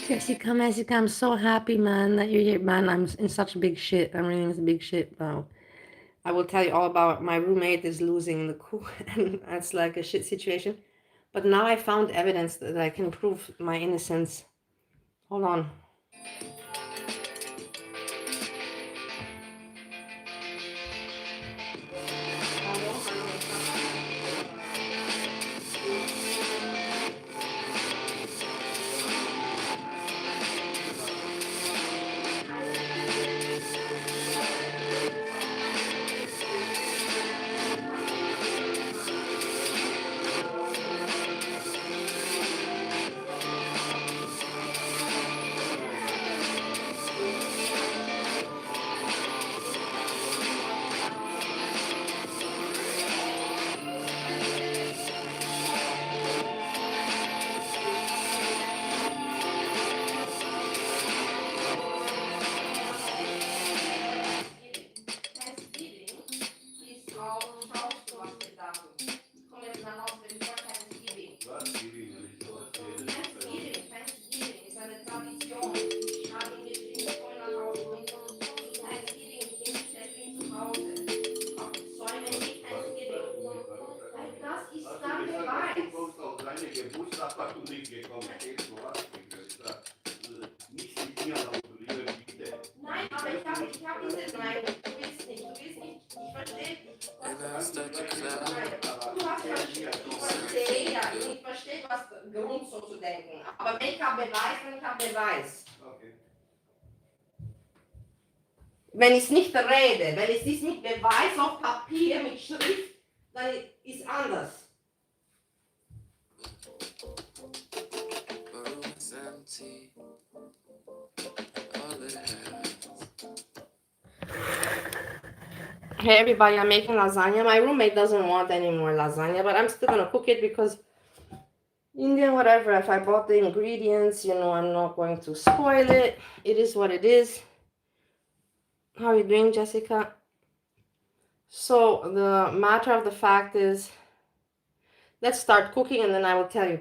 Jessica, I'm so happy, man, that you're here, man. I'm in such big shit. I'm really in big shit now. I will tell you all about my roommate is losing the cool, and that's like a shit situation. But now I found evidence that I can prove my innocence. Hold on. Grund so zu denken. Aber wenn ich habe Beweis, dann ich habe Beweis. Okay. Wenn ich es nicht rede, wenn ich es nicht beweise auf Papier mit Schrift, dann ist anders. Hey everybody, I'm making lasagna. My roommate doesn't want any more lasagna, but I'm still gonna cook it because Indian, whatever, if I bought the ingredients, you know, I'm not going to spoil it. It is what it is. How are you doing, Jessica? So the matter of the fact is, let's start cooking and then I will tell you.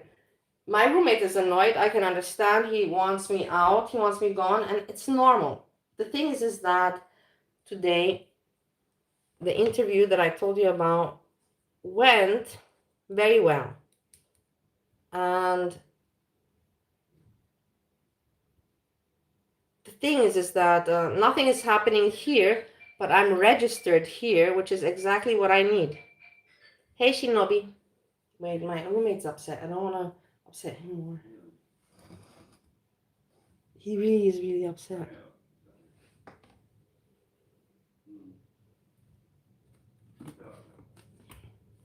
My roommate is annoyed. I can understand. He wants me out. He wants me gone, and it's normal. The thing is that today, the interview that I told you about went very well. And the thing is that nothing is happening here, but I'm registered here, which is exactly what I need. Hey, Shinobi. Wait, my roommate's upset. I don't want to upset him more. He really is really upset.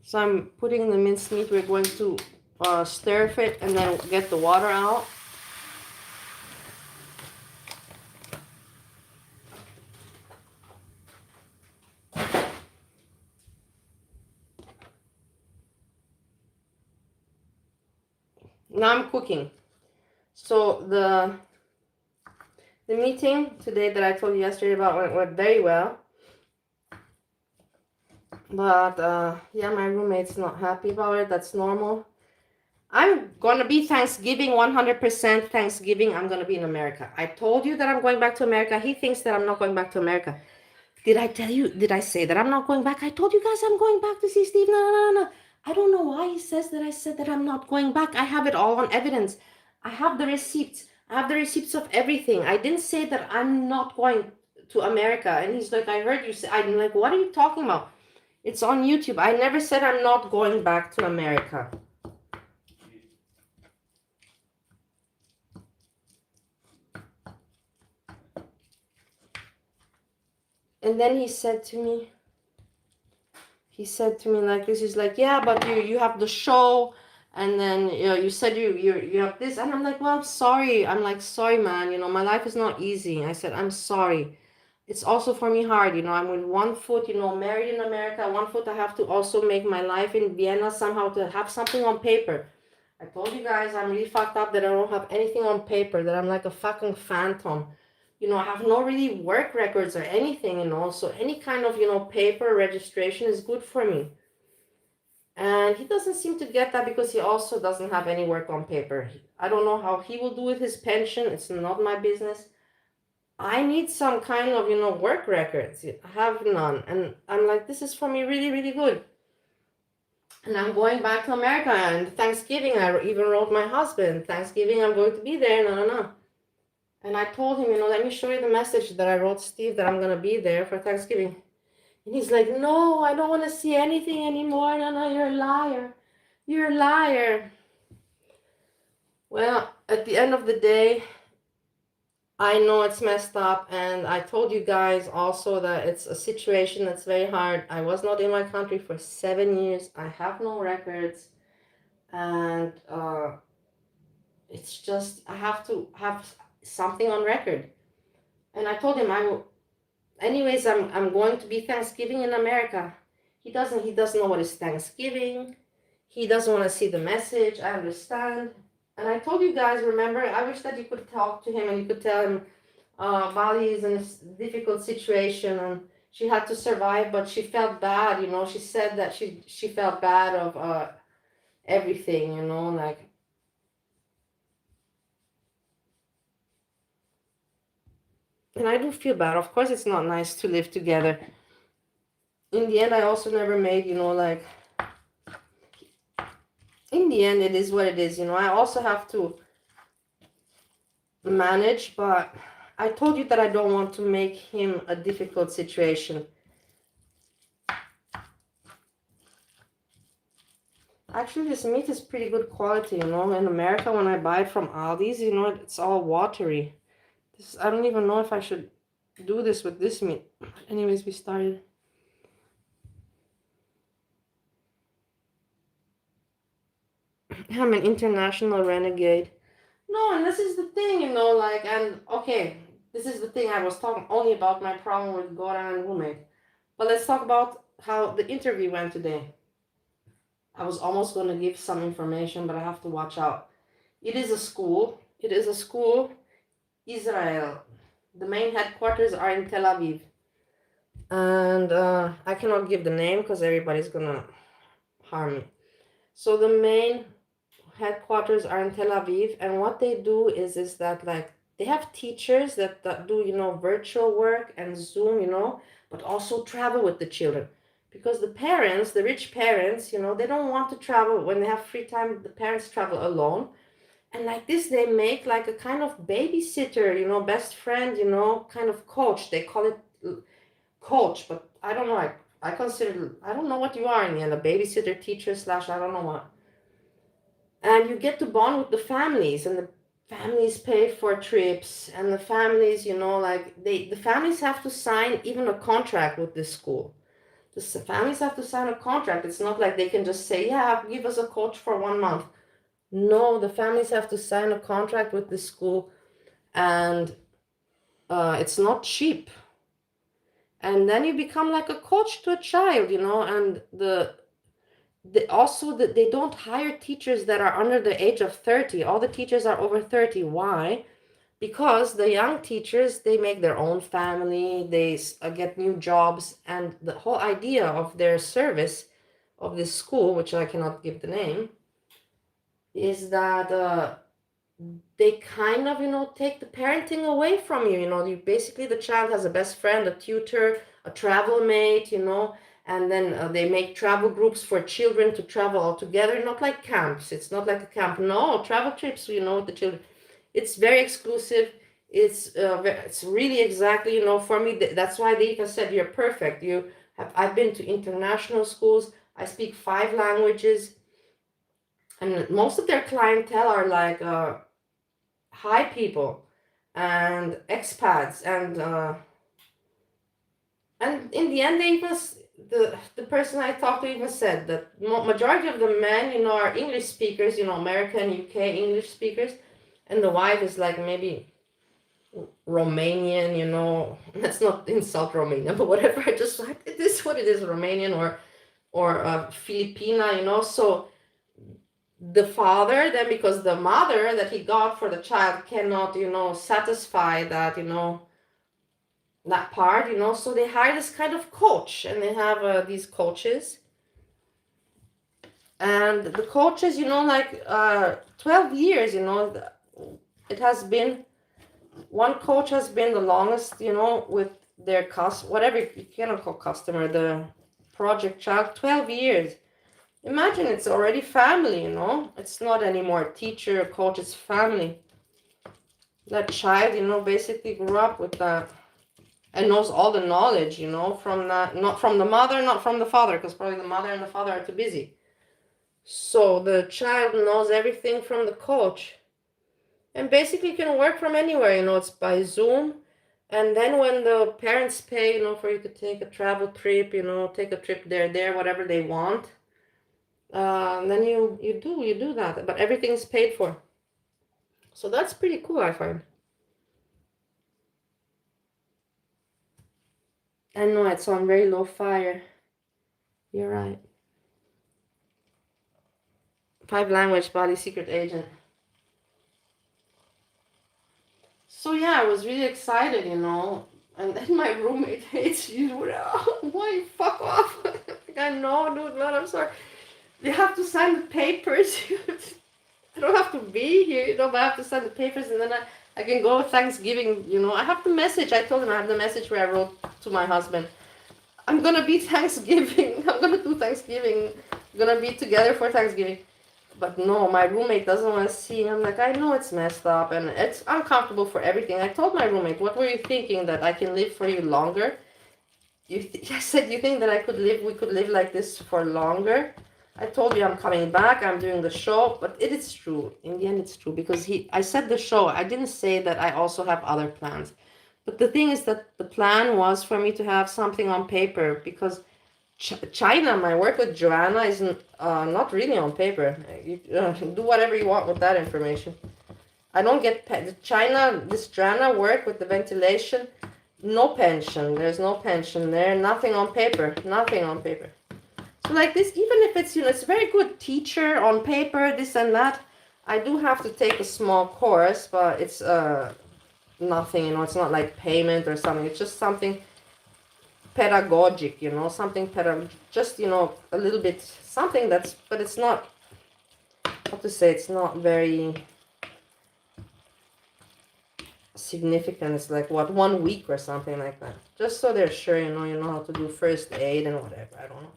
So I'm putting the minced meat. We're going to stir it and then get the water out. Now I'm cooking. So the meeting today that I told you yesterday about went very well. But yeah, my roommate's not happy about it. That's normal. I'm gonna be Thanksgiving, 100% Thanksgiving. I'm gonna be in America. I told you that I'm going back to America. He thinks that I'm not going back to America. Did I tell you? Did I say that I'm not going back? I told you guys I'm going back to see Steve. No. I don't know why he says that I said that I'm not going back. I have it all on evidence. I have the receipts. I have the receipts of everything. I didn't say that I'm not going to America. And he's like, I heard you say. I'm like, what are you talking about? It's on YouTube. I never said I'm not going back to America. And then he said to me like this, he's like, yeah, but you have the show, and then you said you have this, and I'm like, well, I'm sorry. I'm like, sorry, man, my life is not easy. I said, I'm sorry. It's also for me hard, I'm with one foot, married in America, one foot I have to also make my life in Vienna somehow to have something on paper. I told you guys I'm really fucked up that I don't have anything on paper, that I'm like a fucking phantom. I have no really work records or anything, so any kind of, paper registration is good for me. And he doesn't seem to get that because he also doesn't have any work on paper. I don't know how he will do with his pension. It's not my business. I need some kind of, work records. I have none. And I'm like, this is for me really, really good. And I'm going back to America, and Thanksgiving, I even wrote my husband, Thanksgiving, I'm going to be there, no. And I told him, let me show you the message that I wrote Steve that I'm going to be there for Thanksgiving. And he's like, no, I don't want to see anything anymore. No, you're a liar. You're a liar. Well, at the end of the day, I know it's messed up. And I told you guys also that it's a situation that's very hard. I was not in my country for 7 years. I have no records. And it's just, I have to have something on record. And I told him I'm going to be Thanksgiving in America. He doesn't know what is Thanksgiving. He doesn't want to see the message. I understand. And I told you guys, remember, I wish that you could talk to him and you could tell him Bali is in a difficult situation and she had to survive, but she felt bad, She said that she felt bad of everything, like. And I do feel bad. Of course, it's not nice to live together. In the end, I also never made, like, in the end, it is what it is, I also have to manage, but I told you that I don't want to make him a difficult situation. Actually, this meat is pretty good quality, In America, when I buy it from Aldi's, it's all watery. I don't even know if I should do this with this meat. Anyways, we started. I'm an international renegade. No, and this is the thing, and okay, this is the thing. I was talking only about my problem with Goran and roommate. But let's talk about how the interview went today. I was almost going to give some information, but I have to watch out. It is a school. Israel. The main headquarters are in Tel Aviv. And I cannot give the name because everybody's going to harm me. So the main headquarters are in Tel Aviv, and what they do is that, like, they have teachers that do virtual work and Zoom, but also travel with the children, because the rich parents, they don't want to travel. When they have free time, the parents travel alone, and like this they make like a kind of babysitter, best friend, kind of coach. They call it coach, but I don't know. I consider, I don't know what you are in the end, a babysitter, teacher slash I don't know what. And you get to bond with the families, and the families pay for trips, and the families, like the families have to sign even a contract with this school. The families have to sign a contract. It's not like they can just say, yeah, give us a coach for 1 month. No, the families have to sign a contract with the school, and it's not cheap. And then you become like a coach to a child, and they don't hire teachers that are under the age of 30. All the teachers are over 30. Why? Because the young teachers, they make their own family, they get new jobs, and the whole idea of their service of this school, which I cannot give the name, is that they kind of take the parenting away from you. You basically, the child has a best friend, a tutor, a travel mate, and then they make travel groups for children to travel all together. Not like camps. It's not like a camp. No, travel trips, with the children. It's very exclusive. It's really exactly, for me. That's why they even said you're perfect. I've been to international schools. I speak 5 languages, and most of their clientele are like high people and expats, and in the end, they even the person I talked to even said that majority of the men, are English speakers, American, UK English speakers, and the wife is like maybe Romanian. Let's not insult Romania, but whatever. I just like, it is what it is, Romanian or Filipina. So the father then, because the mother that he got for the child cannot, satisfy that, that part, so they hire this kind of coach, and they have these coaches, And the coaches, you know, like 12 years, you know, it has been, one coach has been the longest, you know, with their whatever you cannot call customer, the project child, 12 years. Imagine, it's already family, you know, it's not anymore teacher, coach, it's family. That child, you know, basically grew up with that and knows all the knowledge, you know, from that, not from the mother, not from the father, because probably the mother and the father are too busy. So the child knows everything from the coach. And basically can work from anywhere, you know, it's by Zoom. And then when the parents pay, you know, for you to take a travel trip, you know, take a trip there, whatever they want, then you do that. But everything's paid for. So that's pretty cool, I find. I know it's on very low fire. You're right. 5 language body secret agent. So yeah, I was really excited, you know. And then my roommate hates you. Why, fuck off? Like, I know, dude, man, I'm sorry. You have to sign the papers. I don't have to be here, you know, but I have to sign the papers, and then I can go Thanksgiving, you know. I have the message. I told him I have the message where I wrote to my husband, I'm gonna be Thanksgiving. I'm gonna do Thanksgiving. We're gonna be together for Thanksgiving. But no, my roommate doesn't want to see. I'm like, I know it's messed up and it's uncomfortable for everything. I told my roommate, what were you thinking, that I can live for you longer? I said, you think that we could live like this for longer? I told you I'm coming back, I'm doing the show, but it is true. In the end, it's true, because I said the show. I didn't say that I also have other plans. But the thing is that the plan was for me to have something on paper, because China, my work with Joanna is not really on paper. You do whatever you want with that information. I don't get China, this Joanna work with the ventilation, no pension. There's no pension there. Nothing on paper. Nothing on paper. So like this, even if it's, you know, it's a very good teacher on paper, this and that, I do have to take a small course, but it's nothing, you know, it's not like payment or something. It's just something pedagogic, you know, something just, you know, a little bit something that's, but it's not, how to say, it's not very significant. It's like, what, 1 week or something like that, just so they're sure, you know how to do first aid and whatever. I don't know,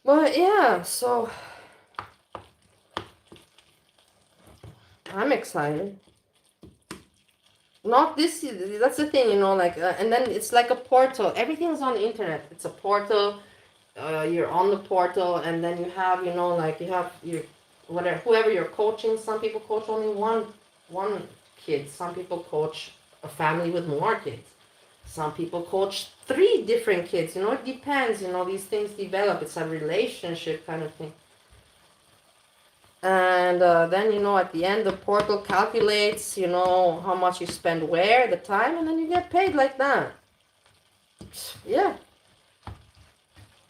but yeah, so I'm excited. Not this, that's the thing, you know, like and then it's like a portal. Everything's on the internet. It's a portal. You're on the portal, and then you have, you know, like you have your whatever, whoever you're coaching. Some people coach only one kid. Some people coach a family with more kids. Some people coach 3 different kids. You know, it depends. You know, these things develop. It's a relationship kind of thing. And then, you know, at the end, the portal calculates, you know, how much you spend where, the time, and then you get paid like that. Yeah.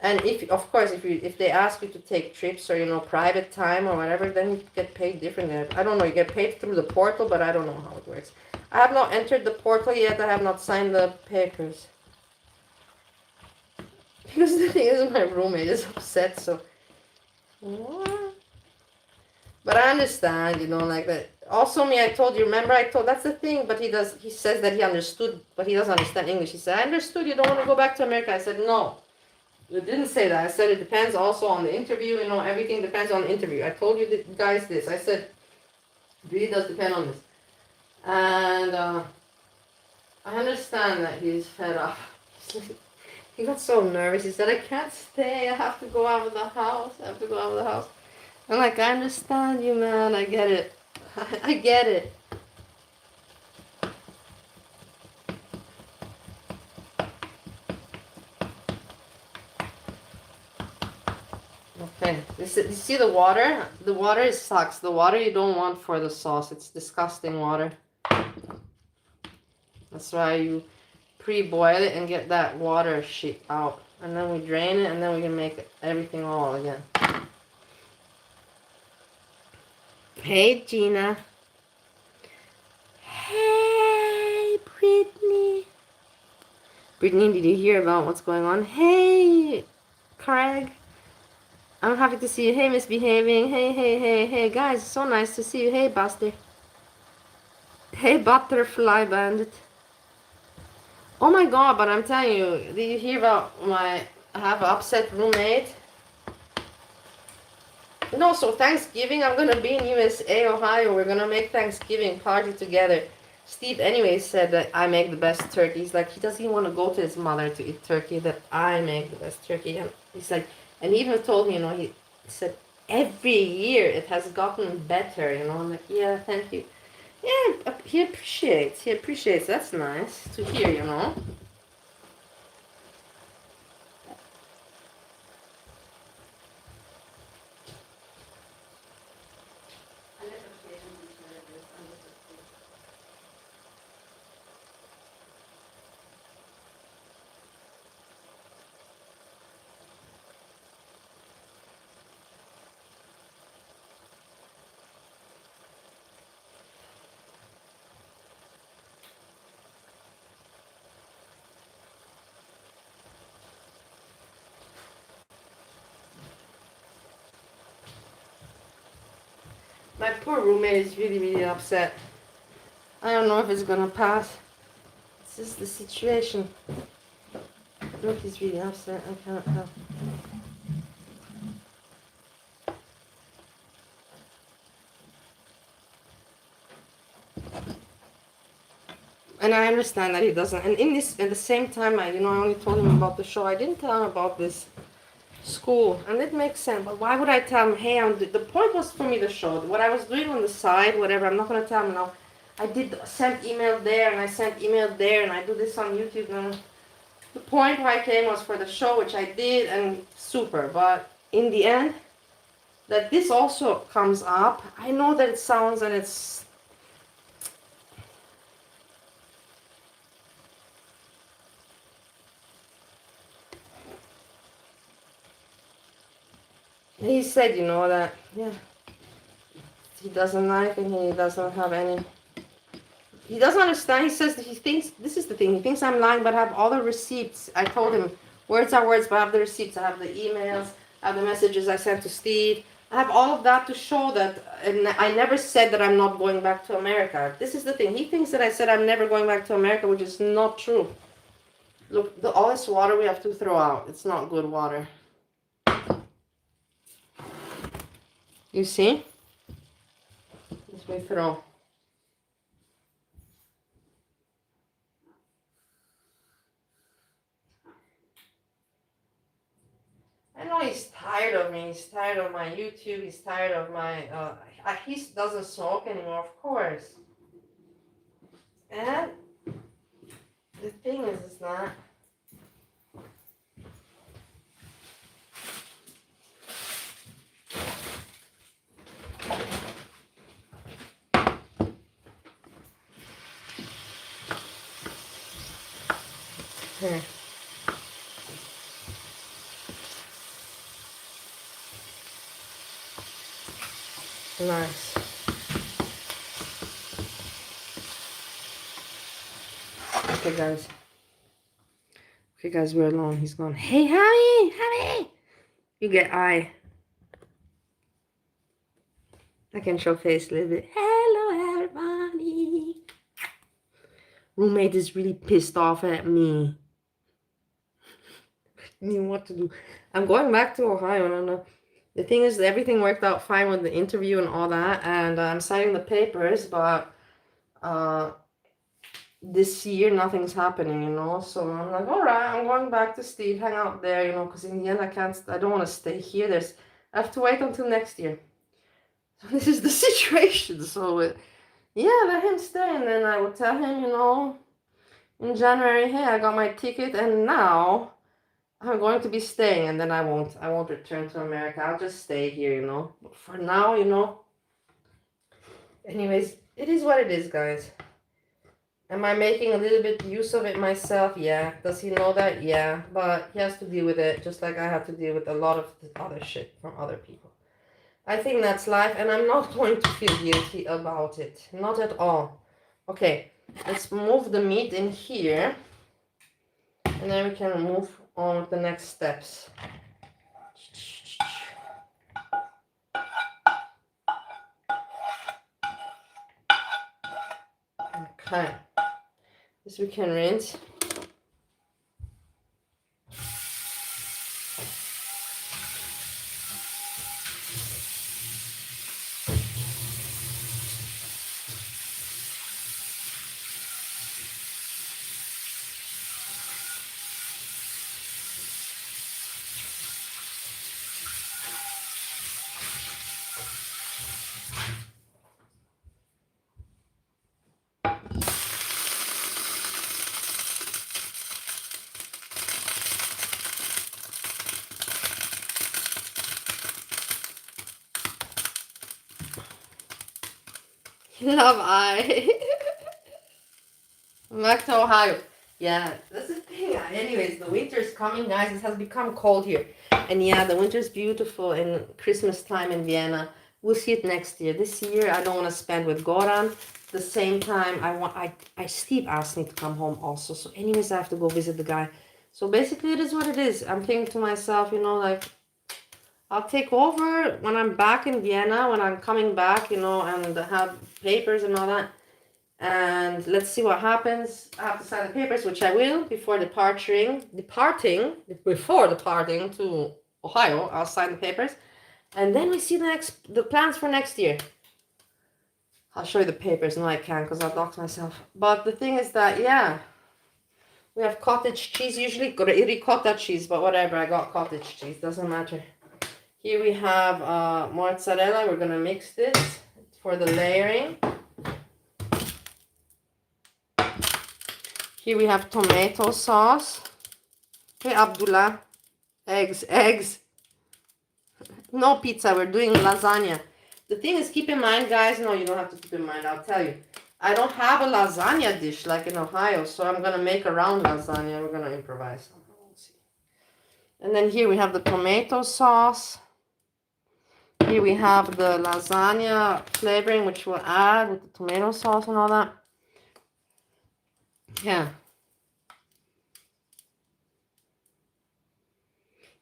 And if, of course, if they ask you to take trips or, you know, private time or whatever, then you get paid differently. I don't know, you get paid through the portal, but I don't know how it works. I have not entered the portal yet. I have not signed the papers. Because the thing is, my roommate is upset, so... What? But I understand, you know, like that. Also, me, I told you, remember that's the thing, but he says that he understood, but he doesn't understand English. He said, I understood you don't want to go back to America. I said, no, you didn't say that. I said, it depends also on the interview, you know, everything depends on the interview. I told you guys this. I said, it really does depend on this. And I understand that he's fed up. He got so nervous. He said, I can't stay. I have to go out of the house. I'm like, I understand you, man. I get it. I get it. Okay. You see the water? The water sucks. The water you don't want for the sauce. It's disgusting water. That's why you pre-boil it and get that water shit out. And then we drain it, and then we can make everything all again. Hey, Gina. Hey, Brittany. Brittany, did you hear about what's going on? Hey, Craig. I'm happy to see you. Hey, misbehaving. Hey, guys. So nice to see you. Hey, Buster. Hey, Butterfly Bandit. Oh my god, but I'm telling you, did you hear about I have an upset roommate? No, so Thanksgiving, I'm gonna be in USA, Ohio. We're gonna make Thanksgiving party together. Steve anyway said that I make the best turkey. He's like, he doesn't even want to go to his mother to eat turkey, that I make the best turkey. And he's like, and he even told me, he said, every year it has gotten better, I'm like, yeah, thank you. Yeah, he appreciates, that's nice to hear. My poor roommate is really, really upset. I don't know if it's gonna pass. It's just the situation. Look, he's really upset. I can't help. And I understand that he doesn't. And at the same time, I only told him about the show. I didn't tell him about this school, and it makes sense. But why would I tell him? Hey, the point was for me the show. What I was doing on the side, whatever. I'm not gonna tell him now. I did send email there, and I sent email there, and I do this on YouTube. And the point where I came was for the show, which I did, and super. But in the end, that this also comes up. I know that it sounds and it's. He said, that, yeah, he doesn't like and he doesn't have any. He doesn't understand. He says that he thinks, this is the thing, he thinks I'm lying, but I have all the receipts. I told him, words are words, but I have the receipts. I have the emails, I have the messages I sent to Steve. I have all of that to show that, and I never said that I'm not going back to America. This is the thing. He thinks that I said I'm never going back to America, which is not true. Look, all this water we have to throw out. It's not good water. You see? This we throw. I know he's tired of me. He's tired of my YouTube. He's tired of my. He doesn't smoke anymore, of course. And the thing is, it's not. Here. Nice. Okay, guys. Okay, guys, we're alone. He's gone. Hey, Hammy! You get eye. I can show face a little bit. Hello, everybody. Roommate is really pissed off at me. I mean, what to do? I'm going back to Ohio. No. The thing is, everything worked out fine with the interview and all that, and I'm signing the papers, but this year nothing's happening, So I'm like, all right, I'm going back to Steve, hang out there, because in the end I don't want to stay here. I have to wait until next year. So this is the situation. So yeah, let him stay, and then I will tell him, in January, hey, I got my ticket, and now I'm going to be staying, and then I won't return to America. I'll just stay here, But for now, Anyways, it is what it is, guys. Am I making a little bit use of it myself? Yeah. Does he know that? Yeah. But he has to deal with it, just like I have to deal with a lot of other shit from other people. I think that's life, and I'm not going to feel guilty about it. Not at all. Okay, let's move the meat in here, and then we can move on with the next steps. Okay. This we can rinse. Love I. Back to Ohio. Yeah, that's the thing. Anyways, the winter's coming, guys. It has become cold here. And yeah, the winter's beautiful in Christmas time in Vienna. We'll see it next year. This year, I don't want to spend with Goran. The same time, Steve asked me to come home also. So anyways, I have to go visit the guy. So basically, it is what it is. I'm thinking to myself, like, I'll take over when I'm back in Vienna, when I'm coming back, and have papers and all that. And let's see what happens. I have to sign the papers, which I will before departing to Ohio. I'll sign the papers, and then we see the plans for next year. I'll show you the papers. No, I can't because I'll dox myself. But the thing is that, yeah, we have cottage cheese, usually ricotta cheese, but whatever, I got cottage cheese, doesn't matter. Here we have mozzarella. We're gonna mix this for the layering. Here we have tomato sauce. Hey, Abdullah. Eggs. No pizza, we're doing lasagna. The thing is, keep in mind, guys, no, you don't have to keep in mind, I'll tell you. I don't have a lasagna dish like in Ohio, so I'm going to make a round lasagna. We're going to improvise. And then here we have the tomato sauce. Here we have the lasagna flavoring, which we'll add with the tomato sauce and all that. Yeah.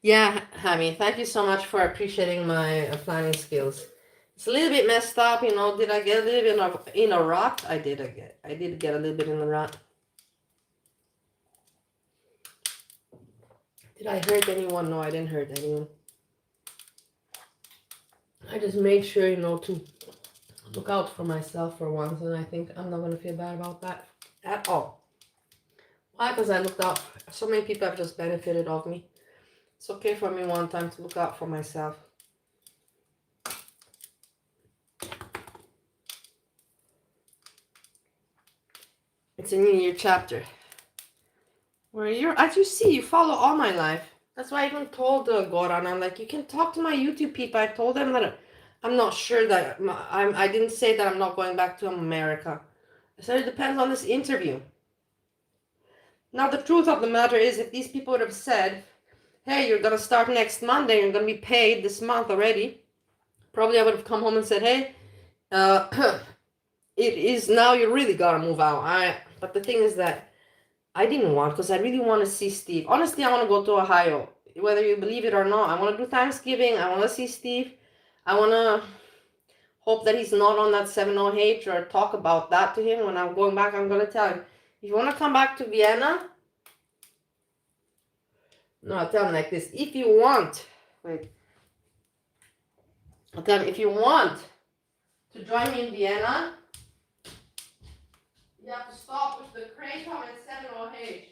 Yeah, Hammy, thank you so much for appreciating my planning skills. It's a little bit messed up, Did I get a little bit in a rut? I did get a little bit in the rut. Did I hurt anyone? No, I didn't hurt anyone. I just made sure, to look out for myself for once, and I think I'm not going to feel bad about that at all. Why? Because I looked out. So many people have just benefited of me. It's okay for me one time to look out for myself. It's a new year chapter. Where as you see, you follow all my life. That's why I even told Goran, I'm like, you can talk to my YouTube people. I told them that I'm not sure that I didn't say that I'm not going back to America. I said it depends on this interview. Now, the truth of the matter is, if these people would have said, hey, you're going to start next Monday, you're going to be paid this month already, probably I would have come home and said, hey, it is now you really got to move out. But the thing is that I didn't want, because I really want to see Steve. Honestly, I want to go to Ohio, whether you believe it or not. I want to do Thanksgiving. I want to see Steve. I want to hope that he's not on that 7-0H or talk about that to him. When I'm going back, I'm going to tell him, if you want to come back to Vienna, no, I'll tell him like this. If you want, I'll tell him, if you want to join me in Vienna, you have to stop with the kratom and 7-0H.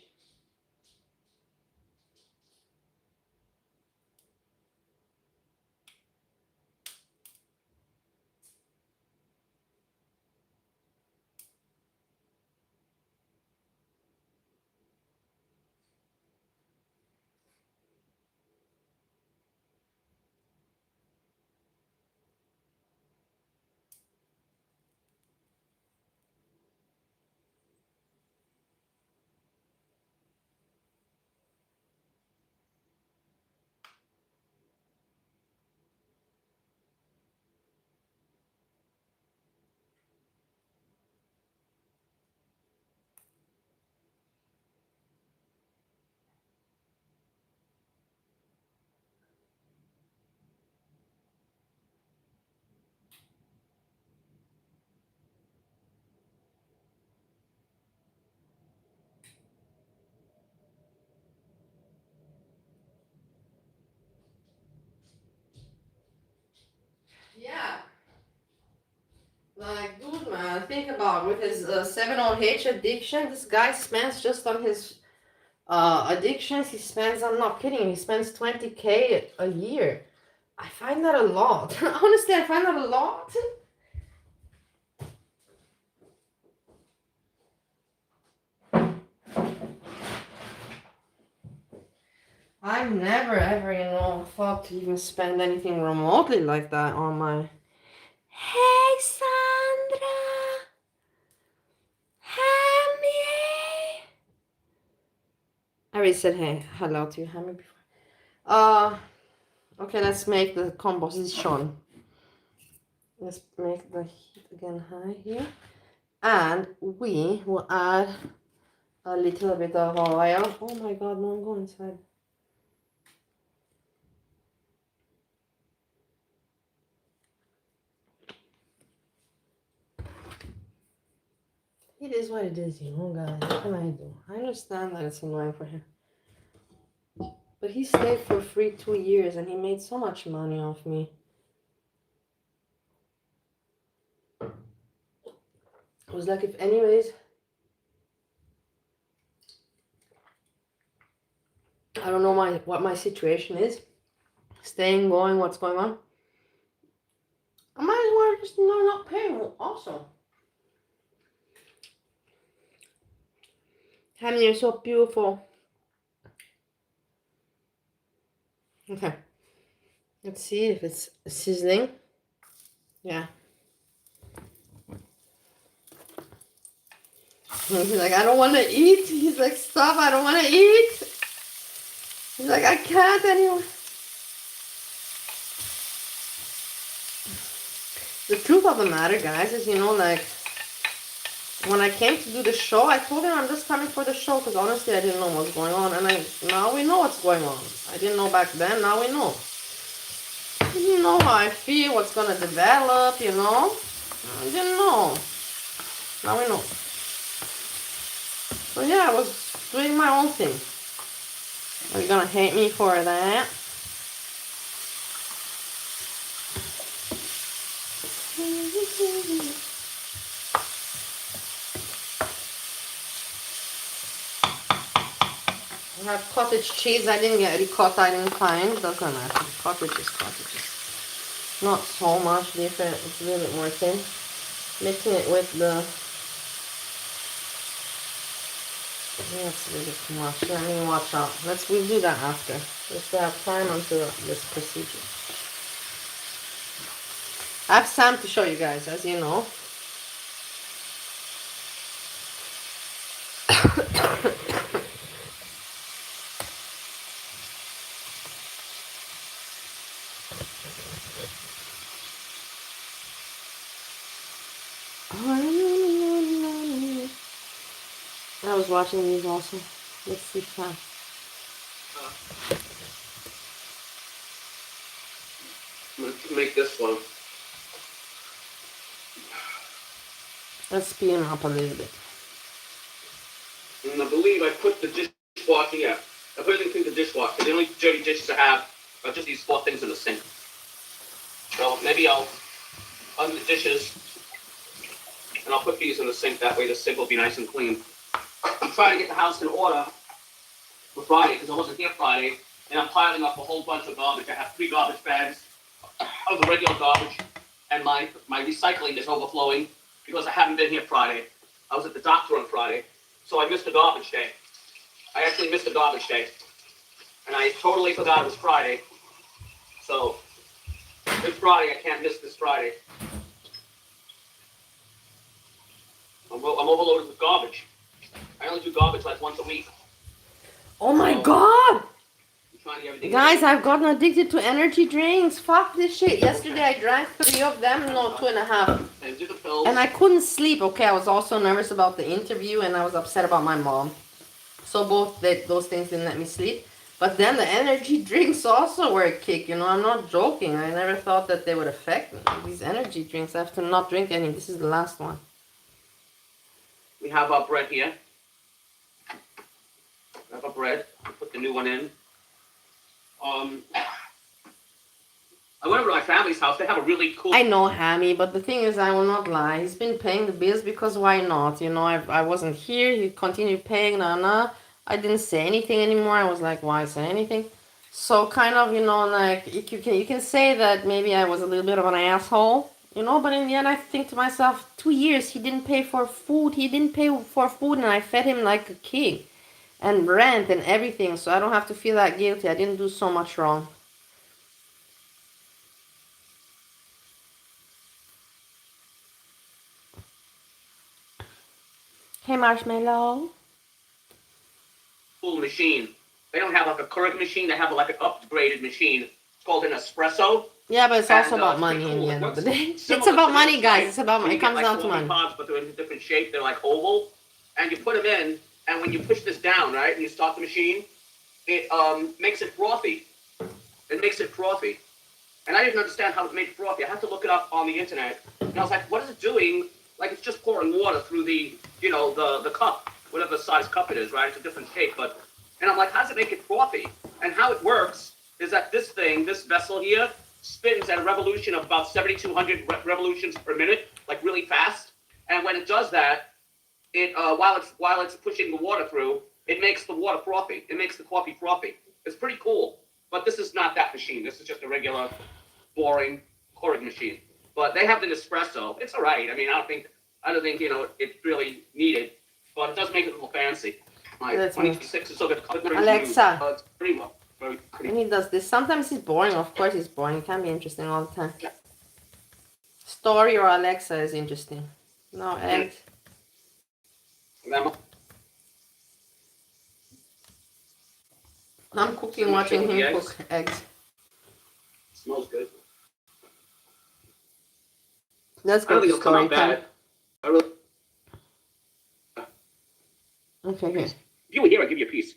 with his 7-H addiction, this guy spends just on his addictions. He spends, I'm not kidding, he spends 20K a year. I find that a lot. Honestly, I find that a lot. I've never ever, thought to even spend anything remotely like that on my... Hey, Sandra! Hammy! I already said hey, hello to you, Hammy, before. Okay, let's make the composition. Let's make the heat again high here. And we will add a little bit of oil. Oh my god, no, go inside. It is what it is, guys. What can I do? I understand that it's annoying for him. But he stayed for free 2 years and he made so much money off me. It was like, if anyways, I don't know what my situation is. Staying, going, what's going on. I might as well just not pay also. Honey, you're so beautiful. Okay. Let's see if it's sizzling. Yeah. He's like, I don't want to eat. He's like, stop, I don't want to eat. He's like, I can't anymore. The truth of the matter, guys, is, like, when I came to do the show, I told him I'm just coming for the show because honestly, I didn't know what's going on. And now we know what's going on. I didn't know back then, now we know. I didn't know how I feel, what's going to develop, I didn't know. Now we know. So yeah, I was doing my own thing. Are you gonna hate me for that? I have cottage cheese. I didn't get ricotta. I didn't find. Doesn't matter. Cottage is cottage. Not so much different. It's a little bit more thin. Mixing it with the... That's a little too much. Let me watch out. We'll do that after. Let's have time until this procedure. I have Sam to show you guys, as you know. I was watching these also. Let's see Sam. Let's make this one. Let's speed him up a little bit. And I believe I put the dishwasher, I put everything in the dishwasher. The only dirty dishes I have are just these 4 things in the sink. So maybe I'll undo the dishes and I'll put these in the sink. That way the sink will be nice and clean. I'm trying to get the house in order for Friday because I wasn't here Friday. And I'm piling up a whole bunch of garbage. I have 3 garbage bags of the regular garbage. And my recycling is overflowing because I haven't been here Friday. I was at the doctor on Friday. So I missed a garbage day. I actually missed a garbage day. And I totally forgot it was Friday. So this Friday, I can't miss this Friday. I'm overloaded with garbage. I only do garbage like once a week. Oh my god! I'm trying to get everything Guys, ready. I've gotten addicted to energy drinks. Fuck this shit. Yesterday I drank 3 of them. No, 2.5. And do the pills. And I couldn't sleep. Okay, I was also nervous about the interview and I was upset about my mom. So both those things didn't let me sleep. But then the energy drinks also were a kick. I'm not joking. I never thought that they would affect me. These energy drinks, I have to not drink any. This is the last one. We have our bread here. We have our bread. I'll put the new one in. I went over to my family's house. They have a really cool. I know Hammy, but the thing is, I will not lie. He's been paying the bills because why not? You know, I wasn't here. He continued paying. I didn't say anything anymore. I was like, why say anything? So kind of, you know, like you can say that maybe I was a little bit of an asshole, you know. But in the end, I think to myself, 2 years he didn't pay for food. He didn't pay for food, and I fed him like a king, and rent and everything. So I don't have to feel that guilty. I didn't do so much wrong. Hey, Marshmallow. Cool machine. They don't have like a Keurig machine. They have like an upgraded machine. It's called an espresso. Yeah, but it's also And, about it's money pretty in cool. the It end of the looks day. It's similar about to money, this, guys. right? It's about When it you get, comes like, down to coffee money. pods, but they're in a different shape. They're like oval, and you put them in, and when you push this down, right, and you start the machine, it makes it frothy. It makes it frothy. And I didn't understand how it made frothy. I had to look it up on the internet, and I was like, what is it doing? Like, it's just pouring water through the, you know, the cup, whatever size cup it is, right? It's a different shape, but, and I'm like, how does it make it frothy? And how it works is that this thing, this vessel here, spins at a revolution of about 7,200 revolutions per minute, like really fast. And when it does that, it while it's pushing the water through, it makes the water frothy. It makes the coffee frothy. It's pretty cool. But this is not that machine. This is just a regular, boring Keurig machine. But they have the Nespresso. It's all right. I mean, I don't think you know it's really needed, but it does make it a little fancy. My That's 26 is so good. Alexa. It's pretty well. Very And he does this. Sometimes he's boring. Of course he's boring. It can be interesting all the time. Story or Alexa is interesting. No, eggs. I'm cooking, watching him cook eggs. Smells good. Let's I go don't think to it'll come story out time. bad. I really. Okay, here. If you were here, I'd give you a piece.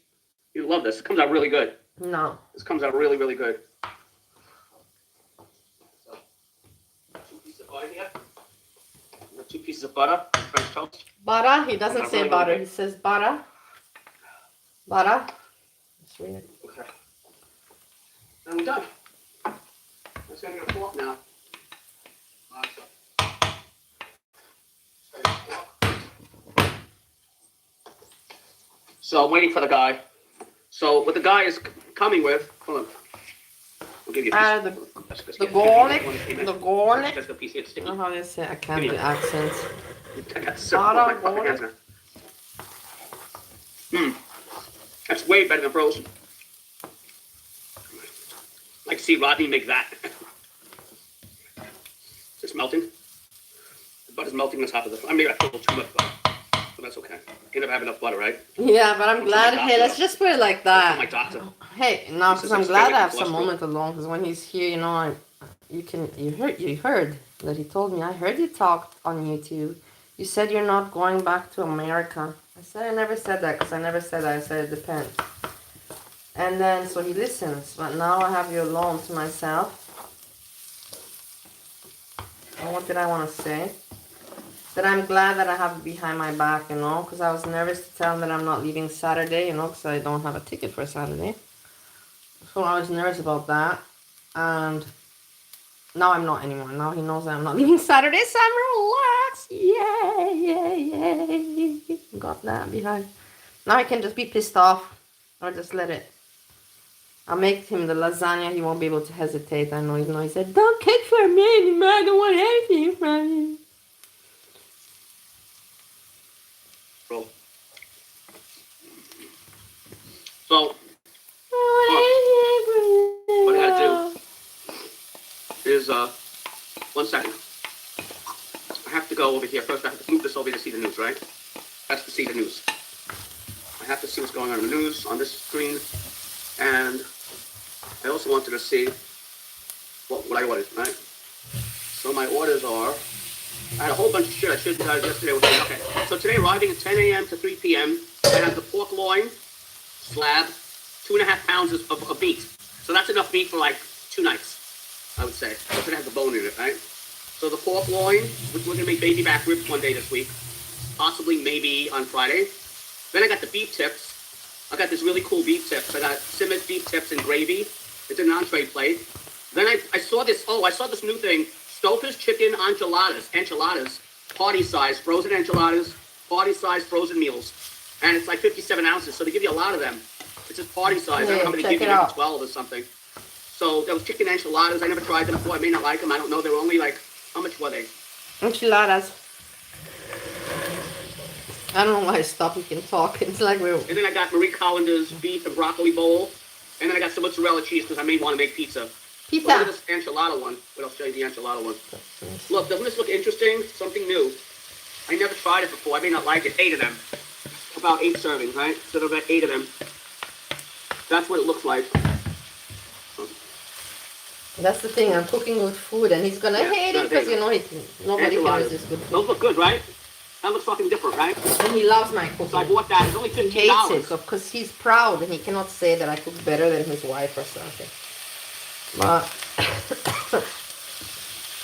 You'd love this. It comes out really good. No. This comes out really, really good. So, 2 pieces of butter here. 2 pieces of butter. French toast. Butter? He doesn't say really, butter. really He says butter. Butter. That's weird. Okay. Then we're done. I'm just gonna get a fork now. So I'm waiting for the guy. So what the guy is coming with, hold on. We'll give you a piece. The garlic. The garlic. Just a piece here, sticky. I don't know how they say. I can't do accents. I got so Butter, my fucking hands now. That's way better than frozen. I'd like to see Rodney make that. It's melting. The butter's melting on top of the. I mean, I put a little too much butter, but that's okay. You never have enough butter, right? Yeah, but I'm glad. Hey, let's just put it like that. My doctor. Hey, no, because I'm glad I have some moment alone. Because when he's here, you know, you heard that he told me. I heard you talked on YouTube. You said you're not going back to America. I said I never said that because I never said that. I said it depends. And then so he listens. But now I have you alone to myself. And what did I want to say? That I'm glad that I have it behind my back, you know, because I was nervous to tell him that I'm not leaving Saturday, you know, because I don't have a ticket for Saturday. So I was nervous about that. And now I'm not anymore. Now he knows that I'm not leaving Saturday, so I'm relaxed. Yay. Got that behind. Now I can just be pissed off or just let it. I'll make him the lasagna. He won't be able to hesitate. I know, even though he said, don't cook for me anymore. I don't want anything from you. So, what I gotta do is, 1 second. I have to go over here. First, I have to move this over to see the news, right? That's to see the news. I have to see what's going on in the news on this screen. And I also wanted to see what I ordered, right? So my orders are, I had a whole bunch of shit I showed you guys yesterday. Okay, so today arriving at 10 a.m. to 3 p.m. I have the pork loin slab, 2.5 pounds of meat. So that's enough meat for like 2 nights, I would say. It's gonna have the bone in it, right? So the pork loin, we're gonna make baby back ribs one day this week, possibly maybe on Friday. Then I got the beef tips. I got this really cool beef tips. I got simmered beef tips and gravy. It's an entree plate. Then I saw this. Oh, I saw this new thing. Stouffer's chicken enchiladas, party size, frozen enchiladas, party size frozen meals, and it's like 57 ounces. So they give you a lot of them. It's just party size. I don't know how many give you, maybe 12 or something. So those chicken enchiladas, I never tried them before. I may not like them. I don't know. They were only like, how much were they? Enchiladas. I don't know why I stopped. You can talk. It's like we're... And then I got Marie Collander's beef and broccoli bowl. And then I got some mozzarella cheese because I may want to make pizza. Pizza. Look at this enchilada one. But I'll show you the enchilada one. Look, doesn't this look interesting? Something new. I never tried it before. I may not like it. 8 of them. About 8 servings, right? So there are about 8 of them. That's what it looks like. That's the thing. I'm cooking with food, and he's gonna hate it because you know nobody can resist good food. Those look good, right? That looks fucking different, right? And he loves my cooking. So I bought that. It's only $15. He hates it because he's proud and he cannot say that I cook better than his wife or something. But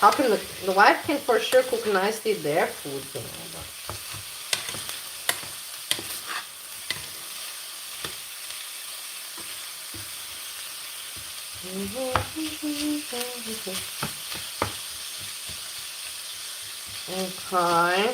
how can the wife can for sure cook nicely their food, you know. Okay.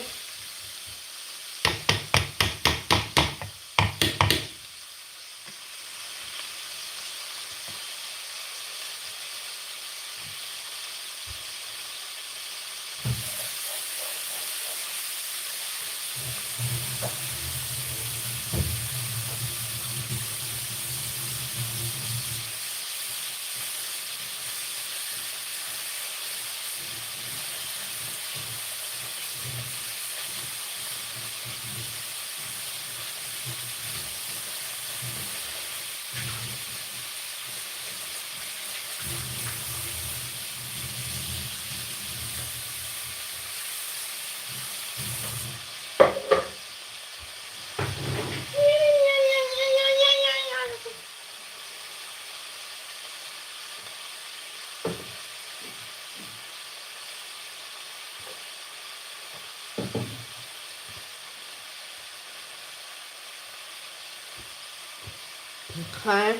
Okay.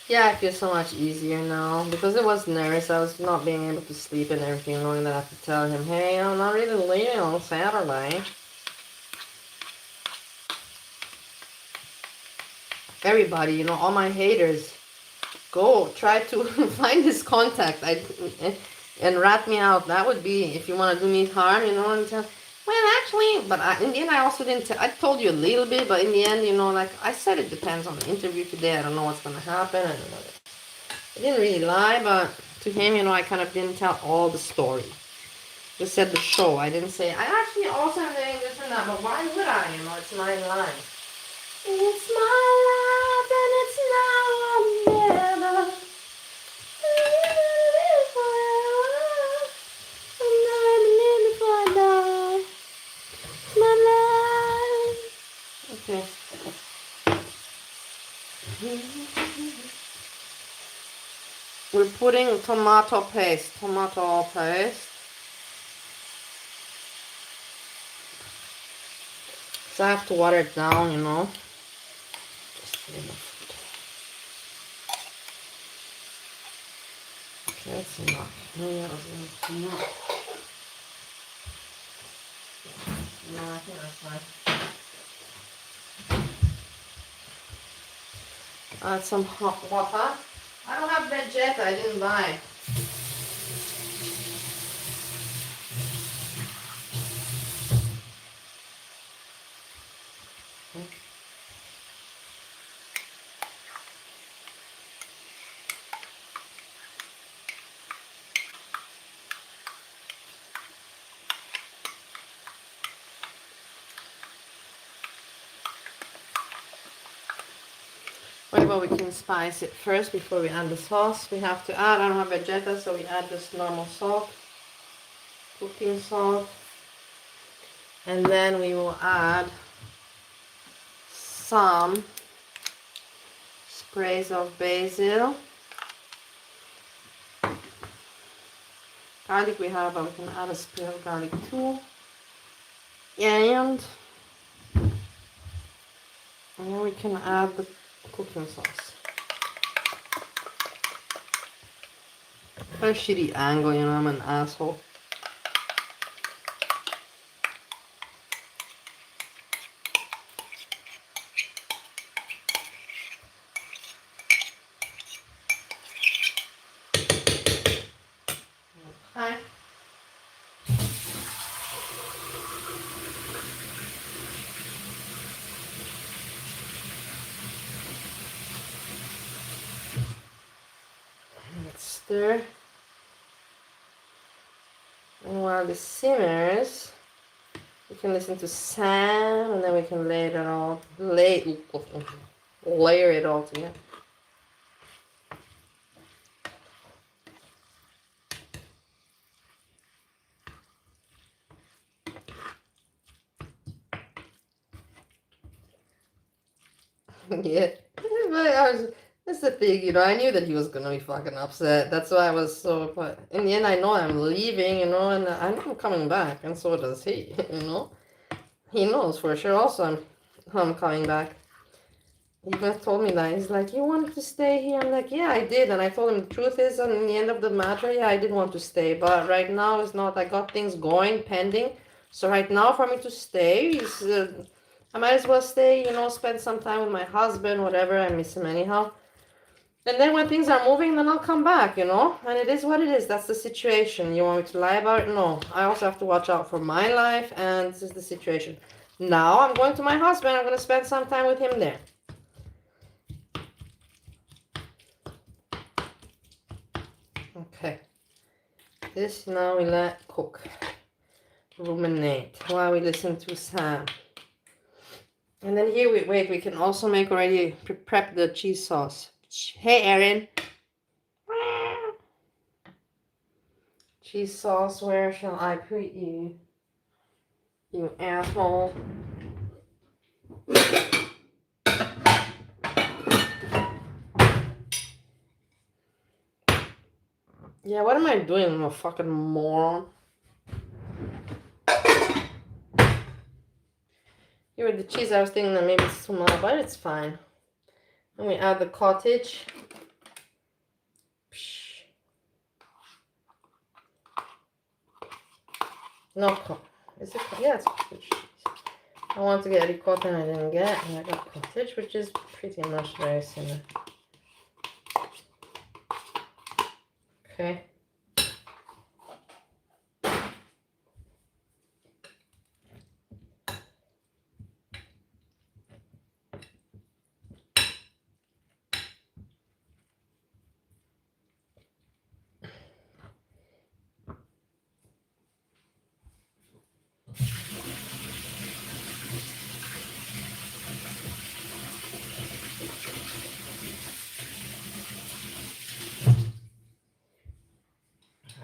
Yeah, I feel so much easier now because it was nervous. I was not being able to sleep and everything, knowing that I have to tell him, hey, I'm not really leaving on Saturday. Everybody, you know, all my haters, go try to find his contact and rat me out. That would be, if you want to do me harm, you know, and tell, well, actually, but in the end, I also didn't I told you a little bit, but in the end, you know, like I said, it depends on the interview today. I don't know what's going to happen. I didn't really lie, but to him, you know, I kind of didn't tell all the story. Just said the show. I didn't say, I actually also am doing this and that, but why would I? You know, it's my life. It's my life and it's now or never. Live forever. And I'm living before I die. It's my life. Okay. We're putting tomato paste. So I have to water it down, you know. Just enough. Okay, that's enough. Yeah, that's enough. No, I think that's fine. Add some hot water. I don't have vegeta, I didn't buy. What about we can spice it first before we add the sauce? We have to add, I don't have vegeta, so we add this normal salt, cooking salt, and then we will add some sprays of basil. Garlic we have, but we can add a spray of garlic too. And then we can add the cooking sauce. What a shitty angle, you know, I'm an asshole. Okay. Let's stir. And while this simmers, we can listen to sound, and then we can layer it all together. Yeah, but that's the thing, you know. I knew that he was gonna be fucking upset. That's why I was so. But in the end, I know I'm leaving, you know, and I know I'm coming back, and so does he. You know, he knows for sure. Also, I'm coming back. He just told me that. He's like, "You wanted to stay here?" I'm like, "Yeah, I did." And I told him the truth is, on the end of the matter, yeah, I did want to stay, but right now it's not. I got things going, pending. So right now, for me to stay is. I might as well stay, you know, spend some time with my husband, whatever. I miss him anyhow. And then when things are moving, then I'll come back, you know? And it is what it is. That's the situation. You want me to lie about it? No. I also have to watch out for my life, and this is the situation. Now I'm going to my husband. I'm going to spend some time with him there. Okay. This now we let cook. Ruminate while we listen to Sam. And then here we can also make already prep the cheese sauce. Hey, Erin. Cheese sauce, where shall I put you? You asshole. Yeah, what am I doing? I'm a fucking moron. Here with the cheese, I was thinking that maybe it's too much, but it's fine. And we add the cottage. Psh. No, is it? Yeah, it's cottage cheese. I want to get ricotta and I didn't get, and I got cottage, which is pretty much very similar. Okay.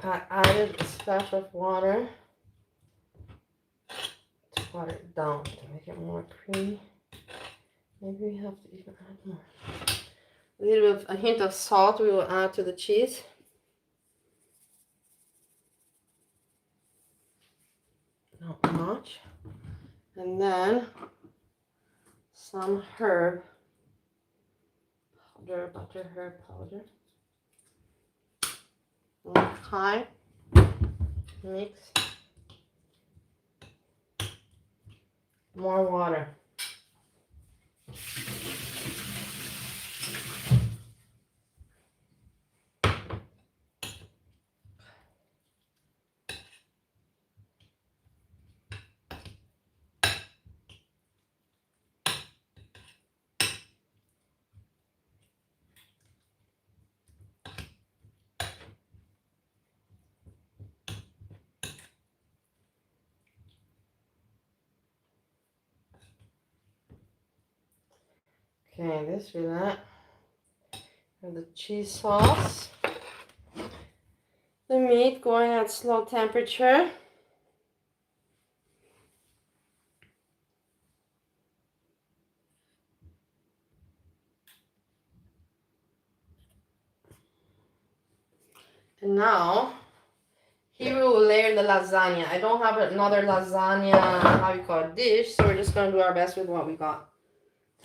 I added a splash of water to water it down to make it more creamy. Maybe we have to even add more. A little bit of a hint of salt we will add to the cheese. Not much. And then some herb powder, butter herb powder. Okay. Mix. More water. Okay, this we that. And the cheese sauce. The meat going at slow temperature. And now, here we will layer the lasagna. I don't have another lasagna, how you call it, dish, so we're just gonna do our best with what we got.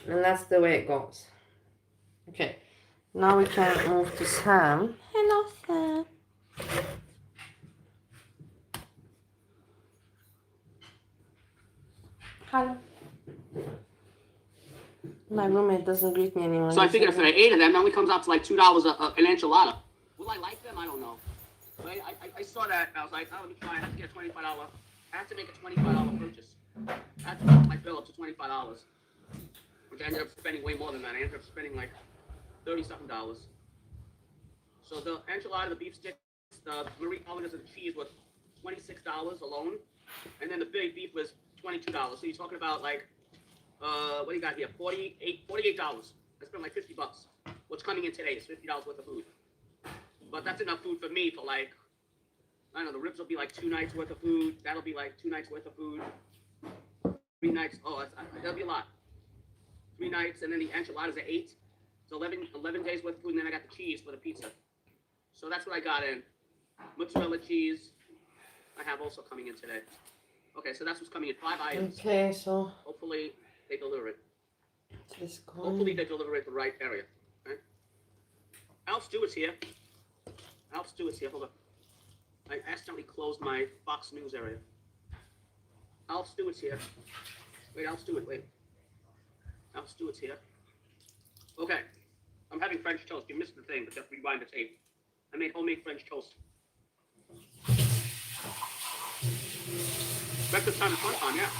And that's the way it goes. Okay, now we can move to Sam. Hello, Sam. Hello. My roommate doesn't greet me anymore. So I figured if I ate of them, it only comes out to like $2 an enchilada. Will I like them? I don't know. But I saw that and I was like, oh, let me try. I have to get a $25. I have to make a $25 purchase. I had to put my bill up to $25, which I ended up spending way more than that. I ended up spending like $30-something. So the enchilada, the beef sticks, the Marie Callender's, and the cheese was $26 alone, and then the big beef was $22. So you're talking about like, what do you got here? $48. I spent like $50. What's coming in today is $50 worth of food. But that's enough food for me for like, I don't know, the ribs will be like 2 nights worth of food. That'll be like 2 nights worth of food. 3 nights, that'll be a lot. 3 nights, and then the enchiladas are 8. So 11 days worth of food, and then I got the cheese for the pizza. So that's what I got in. Mozzarella cheese, I have also coming in today. Okay, so that's what's coming in, 5 items. Okay, so hopefully they deliver it. Just going. Hopefully they deliver it the right area. Okay? Alf Stewart's here. Hold on. I accidentally closed my Fox News area. Alf Stewart's here. Wait, Alf Stewart's here. Okay. I'm having French toast. You missed the thing, but just rewind the tape. I made homemade French toast. Breakfast time is fun time, yeah.